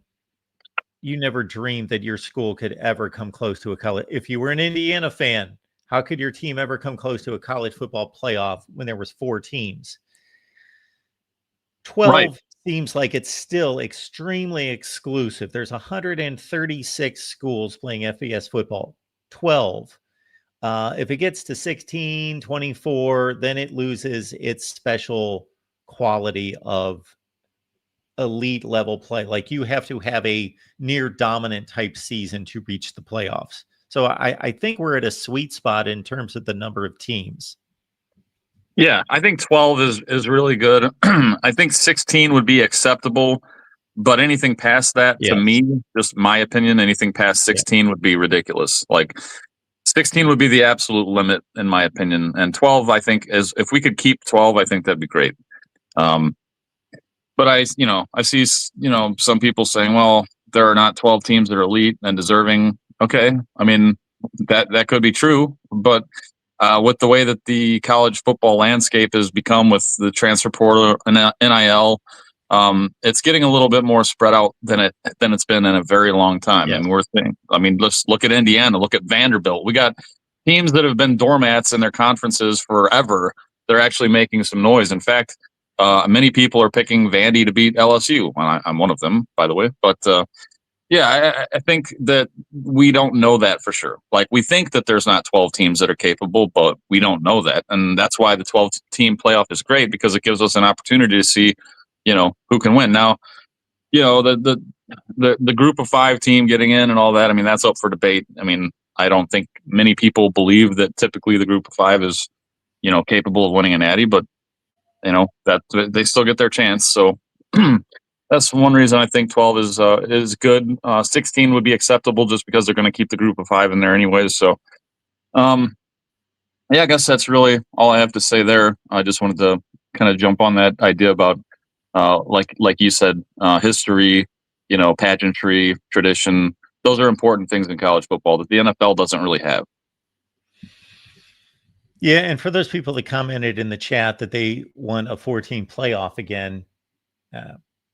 you never dreamed that your school could ever come close to a college. If you were an Indiana fan, how could your team ever come close to a college football playoff when there was 4 teams? 12 right. Seems like it's still extremely exclusive. There's 136 schools playing FBS football. 12. If it gets to 16, 24, then it loses its special quality of elite level play. Like you have to have a near dominant type season to reach the playoffs. So I think we're at a sweet spot in terms of the number of teams. Yeah, I think 12 is really good. I think 16 would be acceptable, but anything past that, to me, just my opinion, anything past 16 would be ridiculous. Like 16 would be the absolute limit, in my opinion. And 12, I think, if we could keep 12, I think that'd be great. But I see, some people saying, well, there are not 12 teams that are elite and deserving. Okay, I mean, that could be true, but with the way that the college football landscape has become with the transfer portal and NIL, it's getting a little bit more spread out than it's been in a very long time. Yeah. And let's look at Indiana, look at Vanderbilt. We got teams that have been doormats in their conferences forever. They're actually making some noise. In fact, many people are picking Vandy to beat LSU. Well, I'm one of them, by the way. But yeah, I think that we don't know that for sure. Like, we think that there's not 12 teams that are capable, but we don't know that. And that's why the 12-team playoff is great, because it gives us an opportunity to see, who can win. Now, the group of 5 team getting in and all that, I mean, that's up for debate. I mean, I don't think many people believe that typically the group of 5 is, capable of winning a natty, but that they still get their chance. So that's one reason I think 12 is good. 16 would be acceptable just because they're going to keep the group of 5 in there anyways. So, yeah, I guess that's really all I have to say there. I just wanted to kind of jump on that idea about, like you said, history, pageantry, tradition. Those are important things in college football that the NFL doesn't really have. Yeah, and for those people that commented in the chat that they want a 14 playoff again,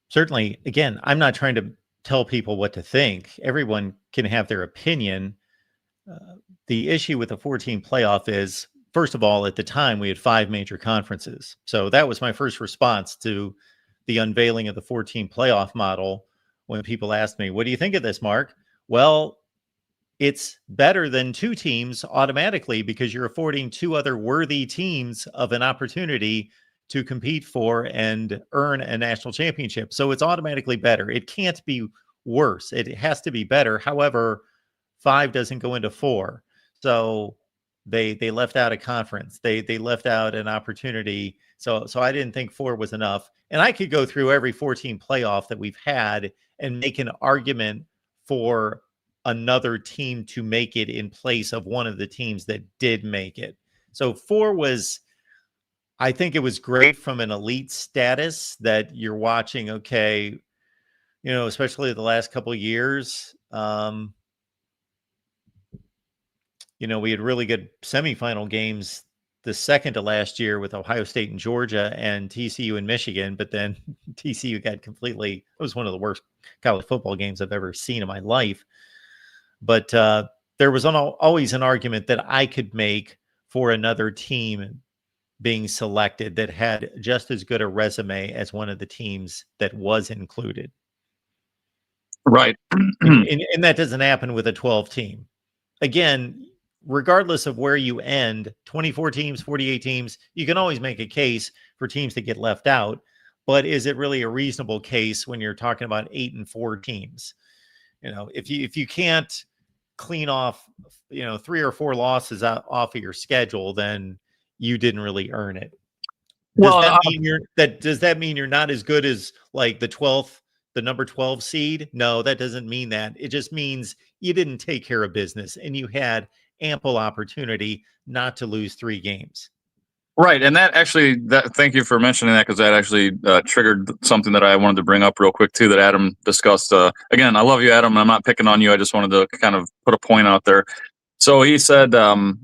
certainly, again, I'm not trying to tell people what to think. Everyone can have their opinion. The issue with the 14 playoff is, first of all, at the time, we had 5 major conferences. So that was my first response to the unveiling of the 14 playoff model when people asked me, what do you think of this, Mark? Well, it's better than 2 teams automatically, because you're affording 2 other worthy teams of an opportunity to compete for and earn a national championship. So it's automatically better. It can't be worse. It has to be better. However, 5 doesn't go into 4. So they left out a conference. They left out an opportunity. So I didn't think 4 was enough. And I could go through every 14 playoff that we've had and make an argument for another team to make it in place of one of the teams that did make it. So 4 was, I think it was great from an elite status that you're watching. Okay, especially the last couple of years, we had really good semifinal games the second to last year with Ohio State and Georgia and TCU and Michigan, but then TCU got it was one of the worst college football games I've ever seen in my life. But there was always an argument that I could make for another team being selected that had just as good a resume as one of the teams that was included. Right. and that doesn't happen with a 12 team. Again, regardless of where you end, 24 teams, 48 teams, you can always make a case for teams that get left out. But is it really a reasonable case when you're talking about 8 and 4 teams? If you can't clean off, 3 or 4 losses off of your schedule, then you didn't really earn it. Does that mean you're not as good as like the number 12 seed? No, that doesn't mean that. It just means you didn't take care of business and you had ample opportunity not to lose 3 games. Right. And thank you for mentioning that, because that actually triggered something that I wanted to bring up real quick too, that Adam discussed. Again, I love you, Adam. I'm not picking on you. I just wanted to kind of put a point out there. So he said,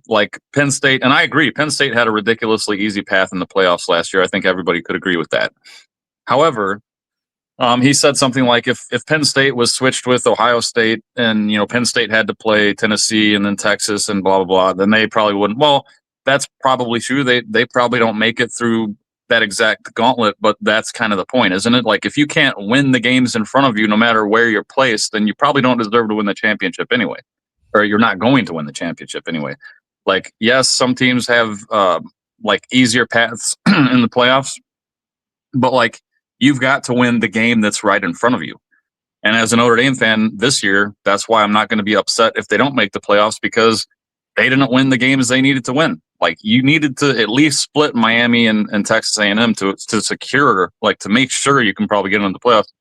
like Penn State, and I agree, Penn State had a ridiculously easy path in the playoffs last year. I think everybody could agree with that. However, he said something like, if Penn State was switched with Ohio State and, Penn State had to play Tennessee and then Texas and blah, blah, blah, then they probably wouldn't. Well, that's probably true. They probably don't make it through that exact gauntlet, but that's kind of the point, isn't it? Like, if you can't win the games in front of you, no matter where you're placed, then you probably don't deserve to win the championship anyway, or you're not going to win the championship anyway. Like, yes, some teams have like easier paths in the playoffs, but like, you've got to win the game that's right in front of you. And as a Notre Dame fan this year, that's why I'm not going to be upset if they don't make the playoffs, because they didn't win the games they needed to win. Like, you needed to at least split Miami and Texas A&M to secure, like, to make sure you can probably get into the playoffs.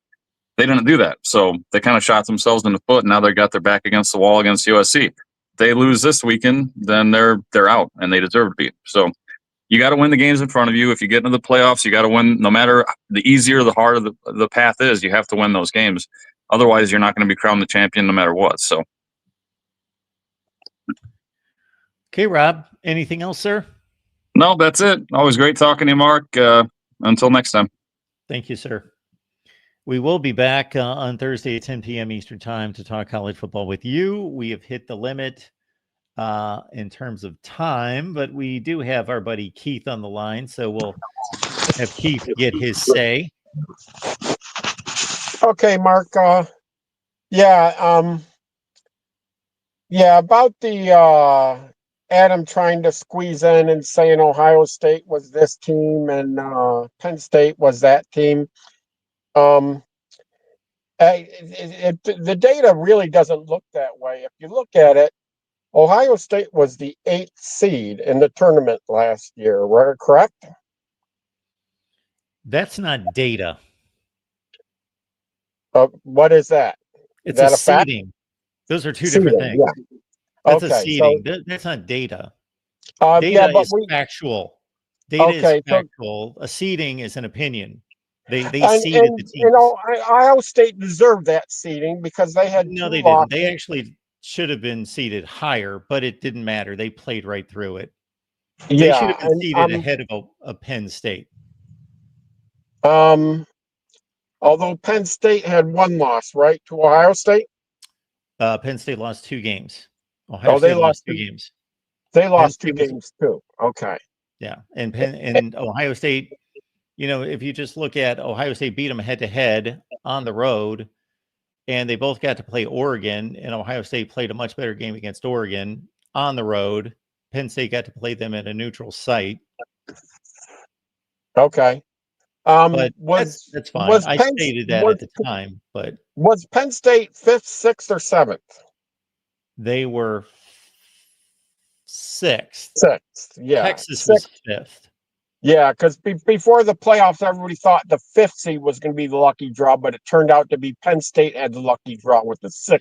They didn't do that. So they kind of shot themselves in the foot. And now they got their back against the wall against USC. They lose this weekend, then they're out, and they deserve to be. So you got to win the games in front of you. If you get into the playoffs, you got to win. No matter the easier, the harder the path is, you have to win those games. Otherwise, you're not going to be crowned the champion no matter what. So. Okay, Rob, anything else, sir? No, that's it. Always great talking to you, Mark. Until next time. Thank you, sir. We will be back on Thursday at 10 p.m. Eastern time to talk college football with you. We have hit the limit in terms of time, but we do have our buddy Keith on the line, so we'll have Keith get his say. Okay, Mark. Yeah, about the Adam trying to squeeze in and saying Ohio State was this team and Penn State was that team. The data really doesn't look that way. If you look at it, Ohio State was the 8th seed in the tournament last year. Were correct? That's not data. What is that? It's that a seeding. Those are two different things. Yeah. That's a seeding. That's not data. Data is factual. Data is factual. A seeding is an opinion. They seeded the teams. Ohio State deserved that seeding because they had no, they didn't. They actually should have been seeded higher, but it didn't matter. They played right through it. They should have been seeded ahead of a Penn State. Although Penn State had one loss, right, to Ohio State? Penn State lost 2 games. Ohio State lost 2 games. They lost 2 games too. Okay. Yeah, and Ohio State, if you just look at Ohio State beat them head-to-head on the road, and they both got to play Oregon, and Ohio State played a much better game against Oregon on the road. Penn State got to play them at a neutral site. Okay. But that's fine. I stated that at the time, but was Penn State 5th, 6th, or 7th? They were 6th. 6th, yeah. Texas was 5th. Yeah, because before the playoffs, everybody thought the 5th seed was going to be the lucky draw, but it turned out to be Penn State had the lucky draw with the 6th.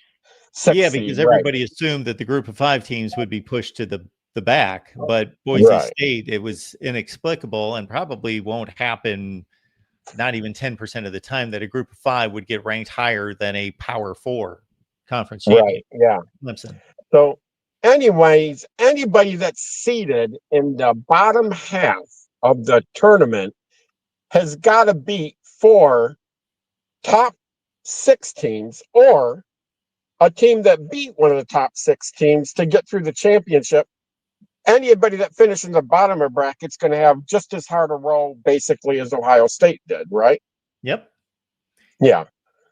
Yeah, because everybody assumed that the group of 5 teams would be pushed to the back, but Boise State, it was inexplicable and probably won't happen. Not even 10% of the time that a group of 5 would get ranked higher than a Power 4 conference champion. Right. Yeah. Clemson. So, anyways, anybody that's seated in the bottom half of the tournament has got to beat 4 top 6 teams or a team that beat one of the top 6 teams to get through the championship. Anybody that finishes in the bottom of bracket's going to have just as hard a row, basically, as Ohio State did, right? Yep. Yeah.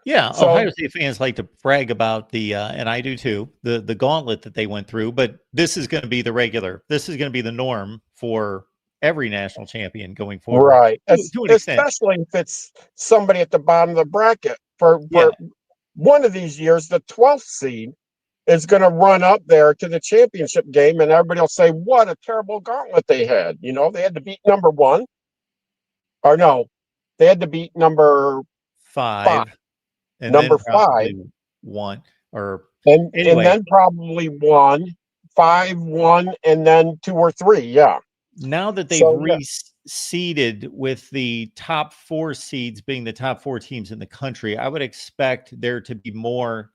Yeah. So, Ohio State fans like to brag about the, and I do too, the gauntlet that they went through. But this is going to be this is going to be the norm for every national champion going forward. Right. To an extent. Especially if it's somebody at the bottom of the bracket. For one of these years, the 12th seed is going to run up there to the championship game, and everybody will say, what a terrible gauntlet they had. They had to beat number 1. Or no, they had to beat number 5. And number then 5. 1. Or and anyway. And then probably 1, 5, 1, and then 2 or 3. Yeah. Now that they've reseeded with the top 4 seeds being the top 4 teams in the country, I would expect there to be more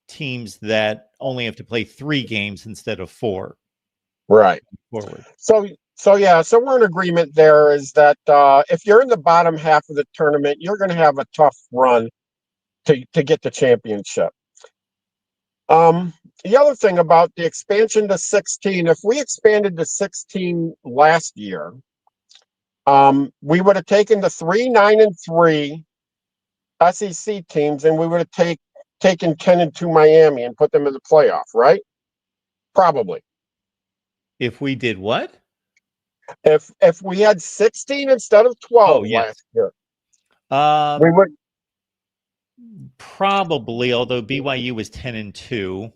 teams that only have to play 3 games instead of 4. Right. Forward. So we're in agreement there is that if you're in the bottom half of the tournament, you're going to have a tough run to get the championship. The other thing about the expansion to 16, if we expanded to 16 last year, we would have taken the 3, 9, and 3 SEC teams, and we would have taken 10 and 2 Miami and put them in the playoff, right? Probably. If we did what? If we had 16 instead of 12 last year, we would probably. Although BYU was 10 and 2,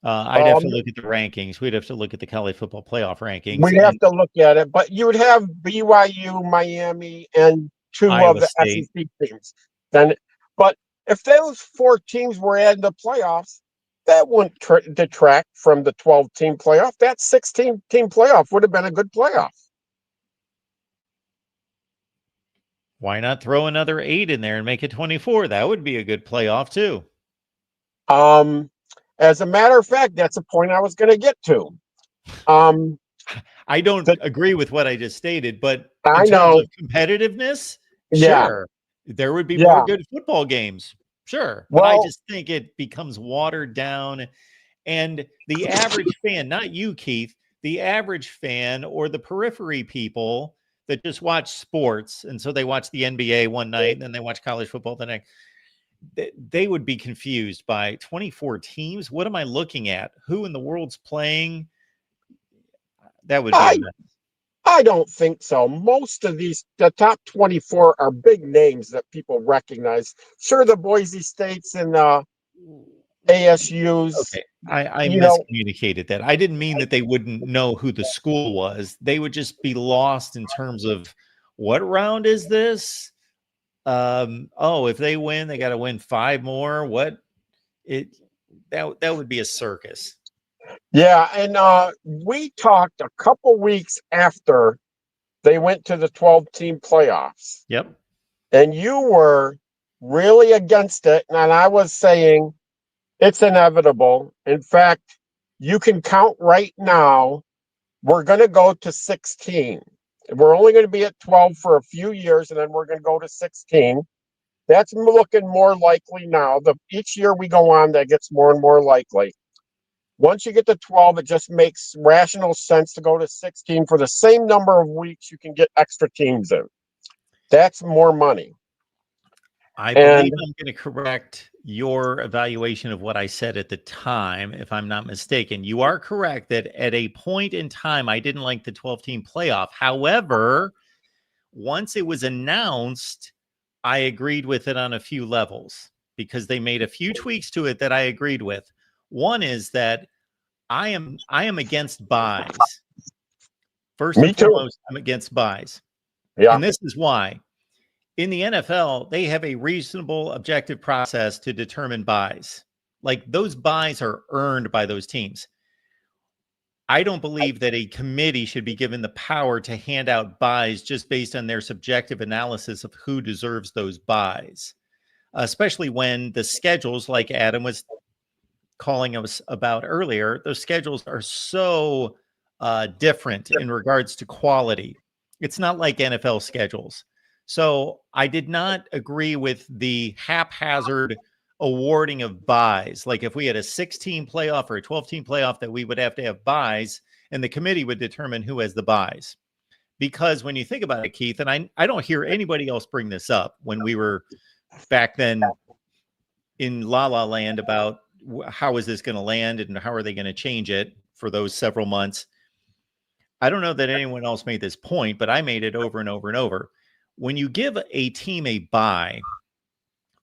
I'd have to look at the rankings. We'd have to look at the college football playoff rankings. We'd have to look at it, but you would have BYU, Miami, and 2 Iowa of the State. SEC teams. But if those 4 teams were in the playoffs, that wouldn't detract from the 12-team playoff. That 16-team playoff would have been a good playoff. Why not throw another 8 in there and make it 24? That would be a good playoff too. As a matter of fact, that's a point I was going to get to. I don't agree with what I just stated, but in terms of competitiveness, sure. there would be more good football games. Sure. But I just think it becomes watered down. And the average fan, not you, Keith, the average fan or the periphery people that just watch sports, and so they watch the NBA one night and then they watch college football the next, they would be confused by 24 teams. What am I looking at? Who in the world's playing? That would be a mess. I don't think so. Most of the top 24 are big names that people recognize. Sure, the Boise States and ASUs. Okay, I miscommunicated that. I didn't mean that they wouldn't know who the school was. They would just be lost in terms of what round is this? If they win, they got to win 5 more. That would be a circus. Yeah, and we talked a couple weeks after they went to the 12-team playoffs. Yep. And you were really against it, and I was saying it's inevitable. In fact, you can count right now, we're going to go to 16. We're only going to be at 12 for a few years, and then we're going to go to 16. That's looking more likely now. Each year we go on, that gets more and more likely. Once you get to 12, it just makes rational sense to go to 16 for the same number of weeks you can get extra teams in. That's more money. I believe I'm going to correct your evaluation of what I said at the time, if I'm not mistaken. You are correct that at a point in time, I didn't like the 12-team playoff. However, once it was announced, I agreed with it on a few levels because they made a few tweaks to it that I agreed with. One is that I am against buys. First and foremost, I'm against buys. Yeah. And this is why. In the NFL, they have a reasonable, objective process to determine buys. Like those buys are earned by those teams. I don't believe that a committee should be given the power to hand out buys just based on their subjective analysis of who deserves those buys, especially when the schedules, like Adam was calling us about earlier, those schedules are so different in regards to quality. It's not like NFL schedules. So I did not agree with the haphazard awarding of buys. Like if we had a 16 playoff or a 12-team playoff, that we would have to have buys and the committee would determine who has the buys. Because when you think about it, Keith, and I don't hear anybody else bring this up when we were back then in La La Land about how is this going to land and how are they going to change it for those several months. I don't know that anyone else made this point, but I made it over and over and over. When you give a team a bye,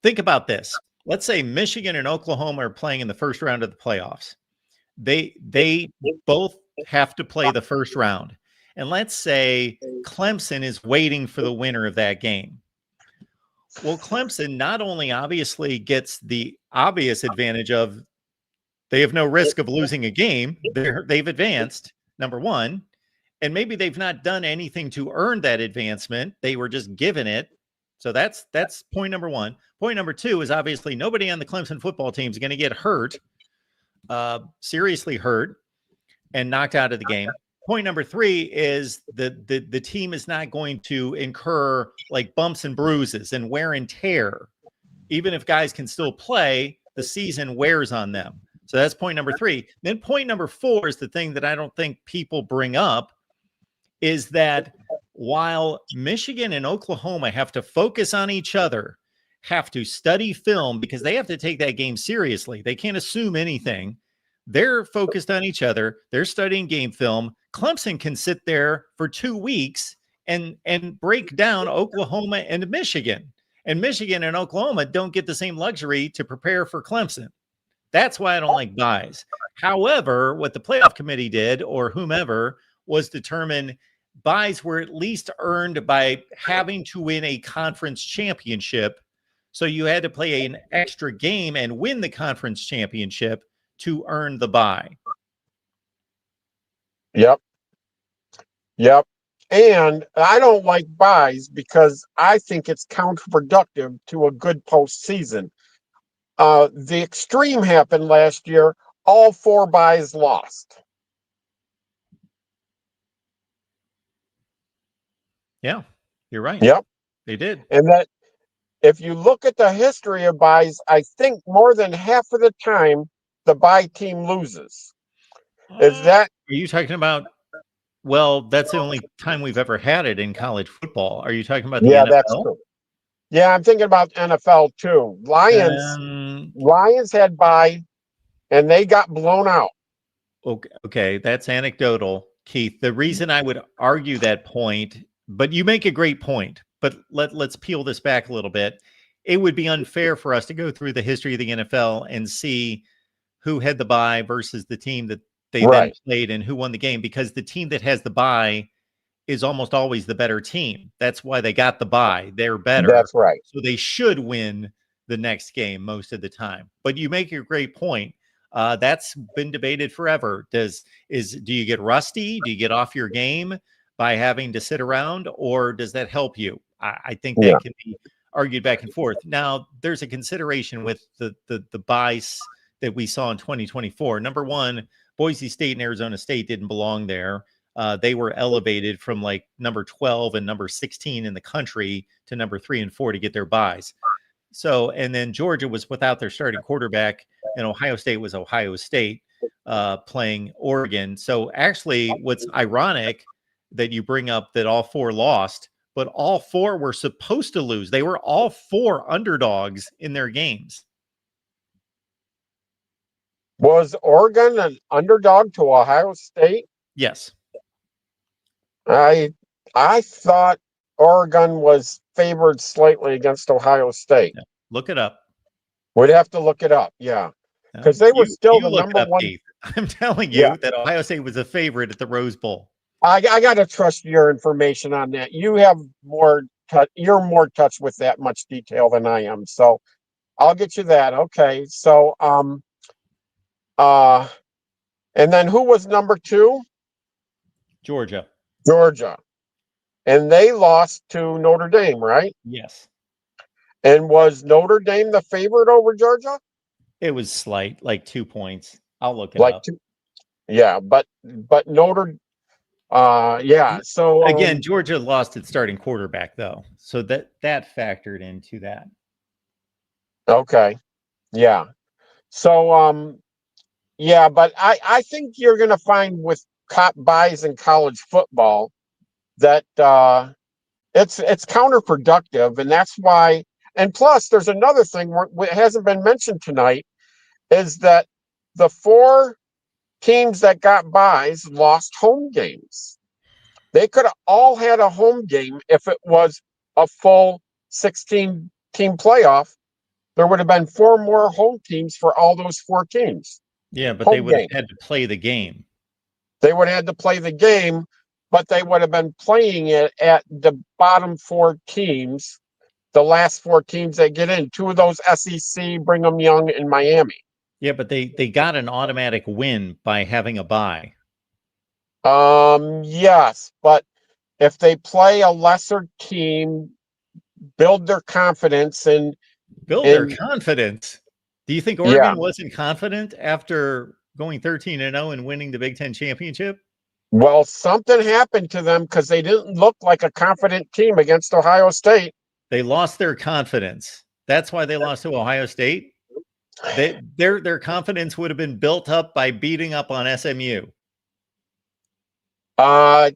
think about this. Let's say Michigan and Oklahoma are playing in the first round of the playoffs. They both have to play the first round. And let's say Clemson is waiting for the winner of that game. Well, Clemson not only obviously gets the obvious advantage of they have no risk of losing a game. They've advanced, number one. And maybe they've not done anything to earn that advancement. They were just given it. So that's point number one. Point number two is obviously nobody on the Clemson football team is going to get hurt, seriously hurt, and knocked out of the game. Point number three is the team is not going to incur like bumps and bruises and wear and tear. Even if guys can still play, the season wears on them. So that's point number three. Then point number four is the thing that I don't think people bring up, is that while Michigan and Oklahoma have to focus on each other, have to study film because they have to take that game seriously. They can't assume anything. They're focused on each other. They're studying game film. Clemson can sit there for 2 weeks and break down Oklahoma and Michigan. And Michigan and Oklahoma don't get the same luxury to prepare for Clemson. That's why I don't like buys. However, what the playoff committee did, or whomever, was determine buys were at least earned by having to win a conference championship. So you had to play an extra game and win the conference championship to earn the bye. Yep. And I don't like buys because I think it's counterproductive to a good postseason. The extreme happened last year. All 4 buys lost. Yeah, you're right. Yep. They did. And if you look at the history of buys, I think more than half of the time the bye team loses. Is that? Are you talking about? Well, that's the only time we've ever had it in college football. Are you talking about the Yeah, that's NFL? true. Yeah, I'm thinking about NFL too. Lions had bye, and they got blown out. Okay, that's anecdotal, Keith. The reason I would argue that point, but you make a great point, but let's peel this back a little bit. It would be unfair for us to go through the history of the NFL and see who had the bye versus the team that they then played and who won the game, because the team that has the bye is almost always the better team. That's why they got the bye. They're better. That's right. So they should win the next game most of the time. But you make a great point. That's been debated forever. Do you get rusty? Do you get off your game by having to sit around, or does that help you? I think that can be argued back and forth. Now, there's a consideration with the buys that we saw in 2024. Number one, Boise State and Arizona State didn't belong there. They were elevated from like number 12 and number 16 in the country to number 3 and 4 to get their buys. So, and then Georgia was without their starting quarterback, and Ohio State was Ohio State playing Oregon. So actually, what's ironic that you bring up that all four lost, but all four were supposed to lose. They were all four underdogs in their games. Was Oregon an underdog to Ohio State? Yes. I thought Oregon was favored slightly against Ohio State. Yeah. Look it up. We'd have to look it up, yeah. Because they were still the number one. Keith. I'm telling you that Ohio State was a favorite at the Rose Bowl. I got to trust your information on that. You have more you're more touch with that much detail than I am. So I'll get you that. Okay. So and then who was number 2? Georgia. And they lost to Notre Dame, right? Yes. And was Notre Dame the favorite over Georgia? It was slight, like 2 points. I'll look it up. Yeah, but Notre so again, Georgia lost its starting quarterback though. So that factored into that. Okay. Yeah. So yeah, but I think you're going to find with buys in college football that it's counterproductive, and that's why. And plus, there's another thing that hasn't been mentioned tonight, is that the 4 teams that got buys lost home games. They could have all had a home game if it was a full 16-team playoff. There would have been 4 more home teams for all those 4 teams. Yeah, but they would have had to play the game. They would have had to play the game, but they would have been playing it at the bottom 4 teams, the last 4 teams that get in. 2 of those SEC, Brigham Young and Miami. Yeah, but they got an automatic win by having a bye. Yes, but if they play a lesser team, build their confidence and their confidence. Do you think Oregon wasn't confident after going 13-0 and winning the Big Ten championship? Well, something happened to them because they didn't look like a confident team against Ohio State. They lost their confidence. That's why they lost to Ohio State. Their confidence would have been built up by beating up on SMU. I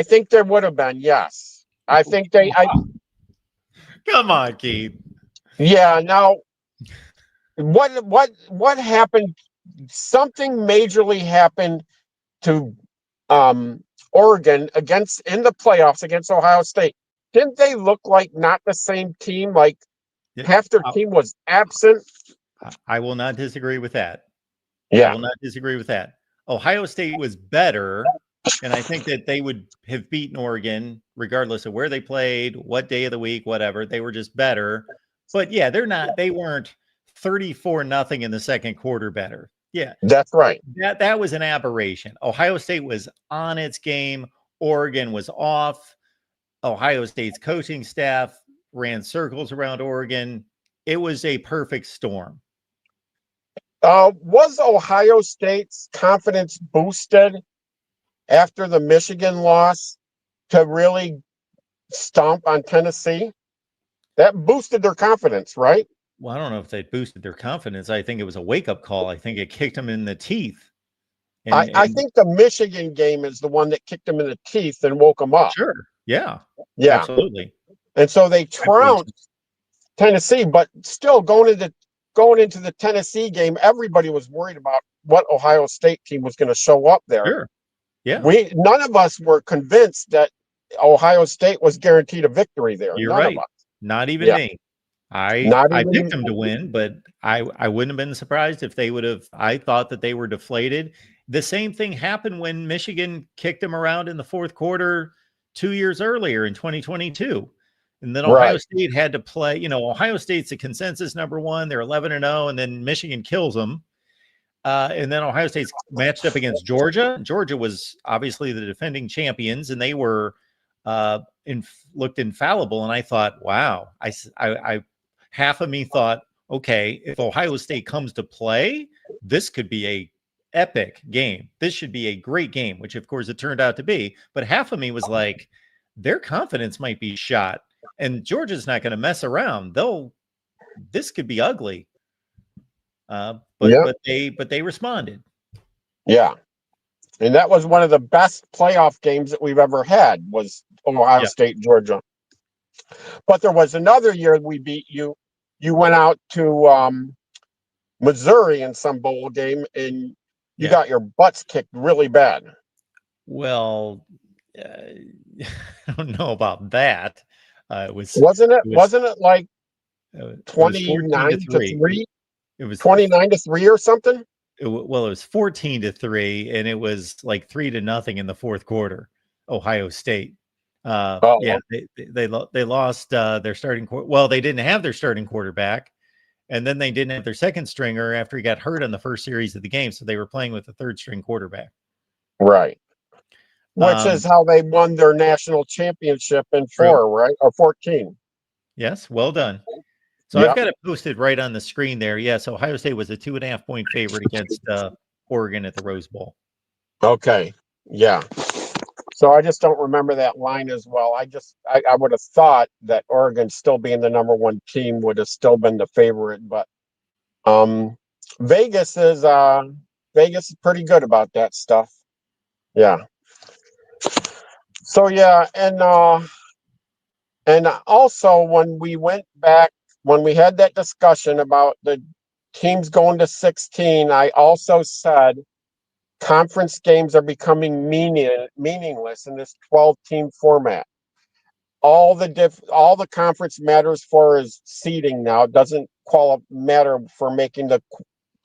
think there would have been, yes. I think Come on, Keith. Yeah, now what happened? Something majorly happened to Oregon in the playoffs against Ohio State. Didn't they look like not the same team? Like half their team was absent. I will not disagree with that. Yeah. I will not disagree with that. Ohio State was better, and I think that they would have beaten Oregon regardless of where they played, what day of the week, whatever. They were just better. But yeah, they weren't 34-0 in the second quarter better. Yeah. That's right. That was an aberration. Ohio State was on its game. Oregon was off. Ohio State's coaching staff ran circles around Oregon. It was a perfect storm. Was Ohio State's confidence boosted after the Michigan loss to really stomp on Tennessee? That boosted their confidence, right? Well, I don't know if they boosted their confidence. I think it was a wake-up call. I think it kicked them in the teeth. I think the Michigan game is the one that kicked them in the teeth and woke them up. Sure. Yeah. Yeah. Absolutely. And so they trounced Tennessee, but still going into the Tennessee game, everybody was worried about what Ohio State team was going to show up there. Sure. Yeah. None of us were convinced that Ohio State was guaranteed a victory there. You're None right. of us. Not even me. I picked them to win, but I wouldn't have been surprised if they would have. I thought that they were deflated. The same thing happened when Michigan kicked them around in the fourth quarter 2 years earlier in 2022. And then Ohio State had to play, Ohio State's the consensus #1. They're 11-0, and then Michigan kills them. And then Ohio State's matched up against Georgia. Georgia was obviously the defending champions, and they were looked infallible. And I thought, wow, I half of me thought, okay, if Ohio State comes to play, this could be a epic game. This should be a great game, which of course it turned out to be. But half of me was like, their confidence might be shot, and Georgia's not going to mess around. This could be ugly. But they responded. Yeah. And that was one of the best playoff games that we've ever had, was Ohio State, Georgia. But there was another year we beat you. You went out to Missouri in some bowl game, and you got your butts kicked really bad. Well, I don't know about that. Wasn't it like 29 to 3? It was 29 to 3 or something. It was 14-3, and it was like 3-0 in the fourth quarter. Ohio State. They lost their starting. Well, they didn't have their starting quarterback, and then they didn't have their second stringer after he got hurt on the first series of the game. So they were playing with the third string quarterback. Right. Which is how they won their national championship in 4, right? Or 14. Yes. Well done. So I've got it posted right on the screen there. Yes. Ohio State was a 2.5-point favorite against Oregon at the Rose Bowl. Okay. Yeah. So I just don't remember that line as well. I would have thought that Oregon, still being the #1 team, would have still been the favorite, but Vegas is pretty good about that stuff. Yeah. So yeah, and also when we had that discussion about the teams going to 16, I also said conference games are becoming meaningless in this 12-team format. All the conference matters for is seeding now. It doesn't matter for making the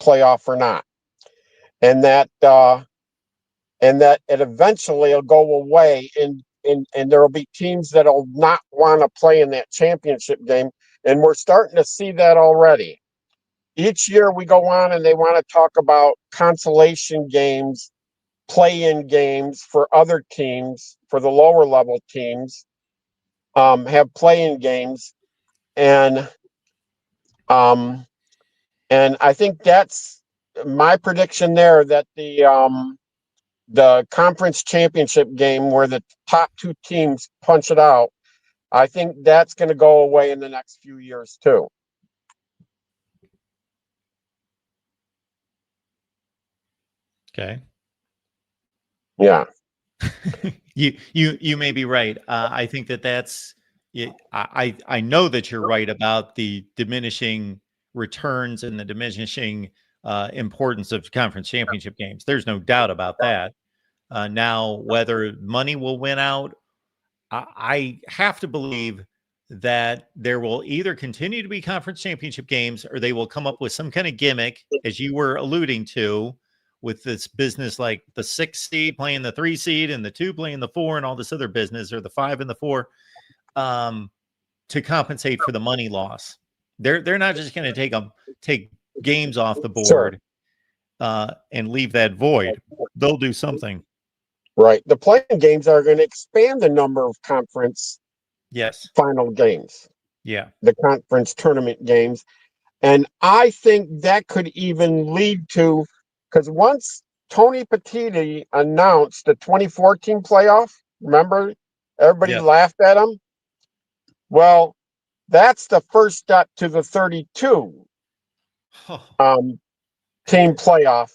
playoff or not, and that it eventually will go away, and there will be teams that'll not want to play in that championship game, and we're starting to see that already. Each year we go on and they want to talk about consolation games, play-in games for other teams, for the lower level teams, have play-in games, and I think that's my prediction there, that the conference championship game where the top 2 teams punch it out, I think that's going to go away in the next few years too. Okay. Yeah. You may be right. I think that's it. I know that you're right about the diminishing returns and the diminishing importance of conference championship games. There's no doubt about that. Now, whether money will win out, I have to believe that there will either continue to be conference championship games, or they will come up with some kind of gimmick, as you were alluding to, with this business, like the 6 seed playing the 3 seed and the 2 playing the 4 and all this other business, or the 5 and the 4, to compensate for the money loss. They're not just going to take games off the board and leave that void. They'll do something. Right. The playing games are going to expand the number of conference final games. Yeah. The conference tournament games. And I think that could even lead to, because once Tony Petitti announced the 2014 playoff, remember, everybody laughed at him. Well, That's the first step to the 32 team playoff.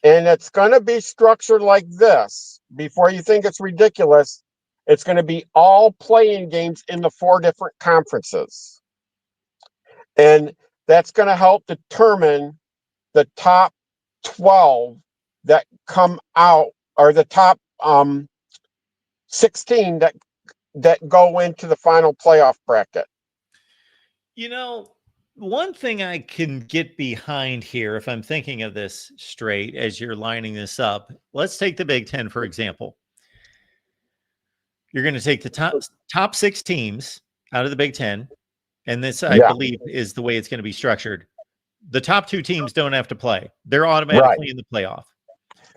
And it's going to be structured like this. Before you think it's ridiculous, it's going to be all playing games in the 4 different conferences. And that's going to help determine the top 12 that come out, or the top 16 that go into the final playoff bracket. You know, one thing I can get behind here, if I'm thinking of this straight as you're lining this up, let's take the Big Ten, for example. You're going to take the top 6 teams out of the Big Ten, and this, I believe, is the way it's going to be structured. The top 2 teams don't have to play. They're automatically in the playoff.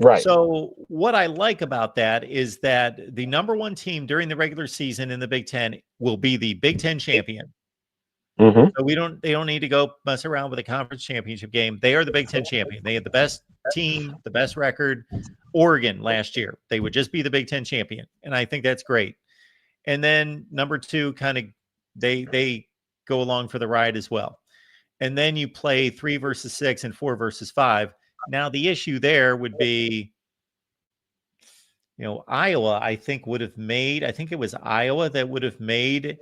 Right. So what I like about that is that the number 1 team during the regular season in the Big Ten will be the Big Ten champion. Mm-hmm. So they don't need to go mess around with a conference championship game. They are the Big Ten champion. They had the best team, the best record. Oregon last year, they would just be the Big Ten champion, and I think that's great. And then number 2, kind of they go along for the ride as well. And then you play 3 versus 6 and 4 versus 5. Now the issue there would be, Iowa. I think it was Iowa that would have made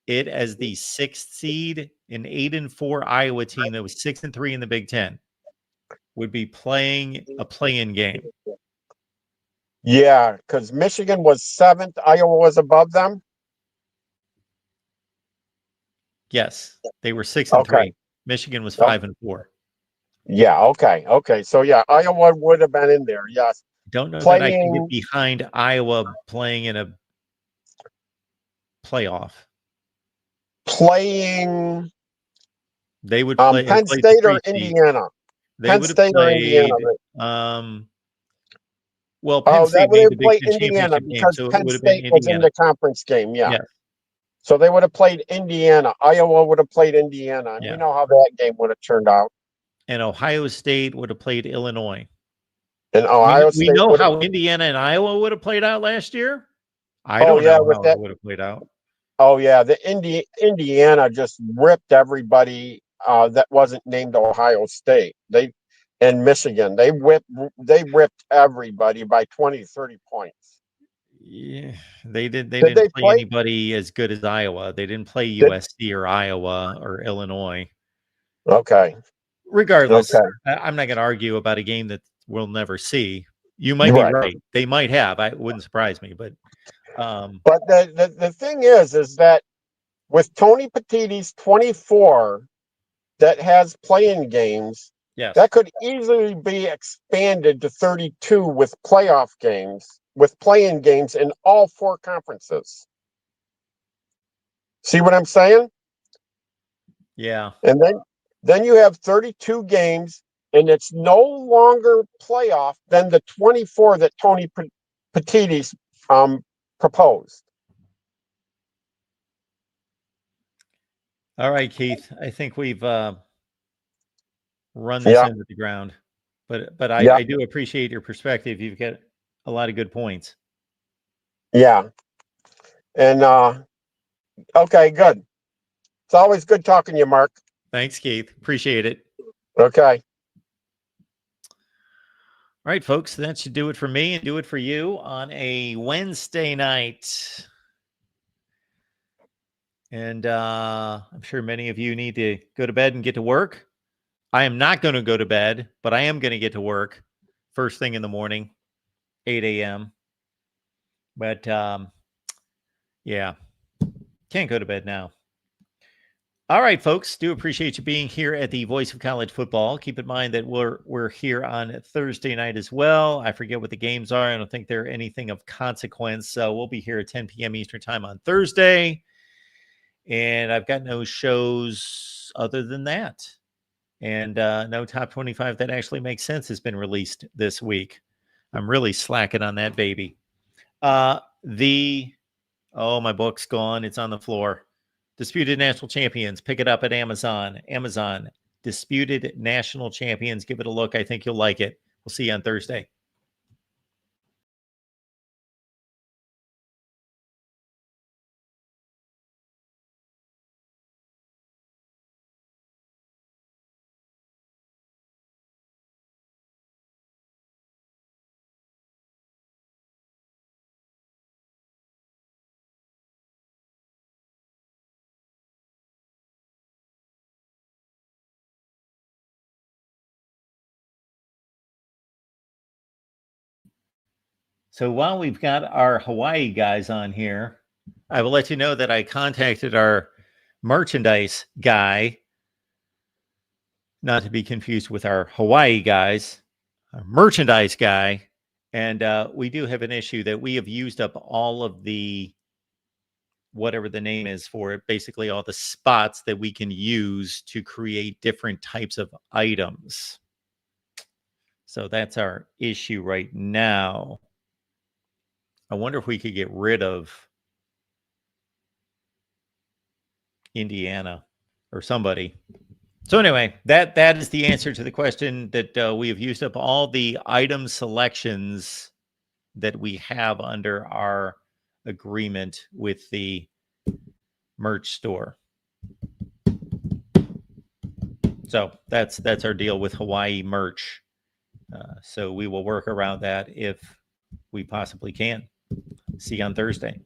it as the 6th seed. An 8-4 Iowa team that was 6-3 in the Big Ten would be playing a play-in game. Yeah, because Michigan was 7th, Iowa was above them. Yes, they were 6-3. Okay. Michigan was 5-4. Yeah. Okay. So yeah, Iowa would have been in there. Yes. Don't know that I can get behind Iowa playing in a playoff. They would play Penn State or Indiana. Penn State or Indiana. Well, Penn State made the Big Ten Indiana championship because game, so Penn it would have been State was in Indiana. the conference game. Yeah. Yes. So they would have played Indiana. Iowa would have played Indiana, and we know how that game would have turned out. And Ohio State would have played Illinois. And Ohio State. We know how Indiana and Iowa would have played out last year. I don't know how it would have played out. Oh yeah, the Indiana just ripped everybody that wasn't named Ohio State. And Michigan, they ripped everybody by 20, 30 points. Yeah, they didn't play anybody as good as Iowa. They didn't play USC or Iowa or Illinois. Okay. Regardless, I'm not going to argue about a game that we'll never see. You might be right. They might have. It wouldn't surprise me, but the thing is that with Tony Petitti's 24 that has playing games, that could easily be expanded to 32 with playoff games, with playing games in all 4 conferences. See what I'm saying? Yeah. And then you have 32 games, and it's no longer playoff than the 24 that Tony Petitti's proposed. All right, Keith. I think we've run this into the ground, but I do appreciate your perspective. You've got a lot of good points. Yeah. And okay, good. It's always good talking to you, Mark. Thanks, Keith. Appreciate it. Okay. All right, folks, that should do it for me and do it for you on a Wednesday night. And I'm sure many of you need to go to bed and get to work. I am not going to go to bed, but I am going to get to work first thing in the morning, 8 a.m. But yeah, can't go to bed now. All right, folks, do appreciate you being here at the Voice of College Football. Keep in mind that we're here on Thursday night as well. I forget what the games are. I don't think they're anything of consequence. So we'll be here at 10 p.m. Eastern time on Thursday. And I've got no shows other than that. And no top 25 that actually makes sense has been released this week. I'm really slacking on that baby. My book's gone. It's on the floor. Disputed National Champions. Pick it up at Amazon. Disputed National Champions. Give it a look. I think you'll like it. We'll see you on Thursday. So while we've got our Hawaii guys on here, I will let you know that I contacted our merchandise guy, not to be confused with our Hawaii guys, our merchandise guy. And we do have an issue that we have used up all of the, whatever the name is for it, basically all the spots that we can use to create different types of items. So that's our issue right now. I wonder if we could get rid of Indiana or somebody. So anyway, that is the answer to the question, that we have used up all the item selections that we have under our agreement with the merch store. So that's our deal with Hawaii merch. So we will work around that if we possibly can. See you on Thursday.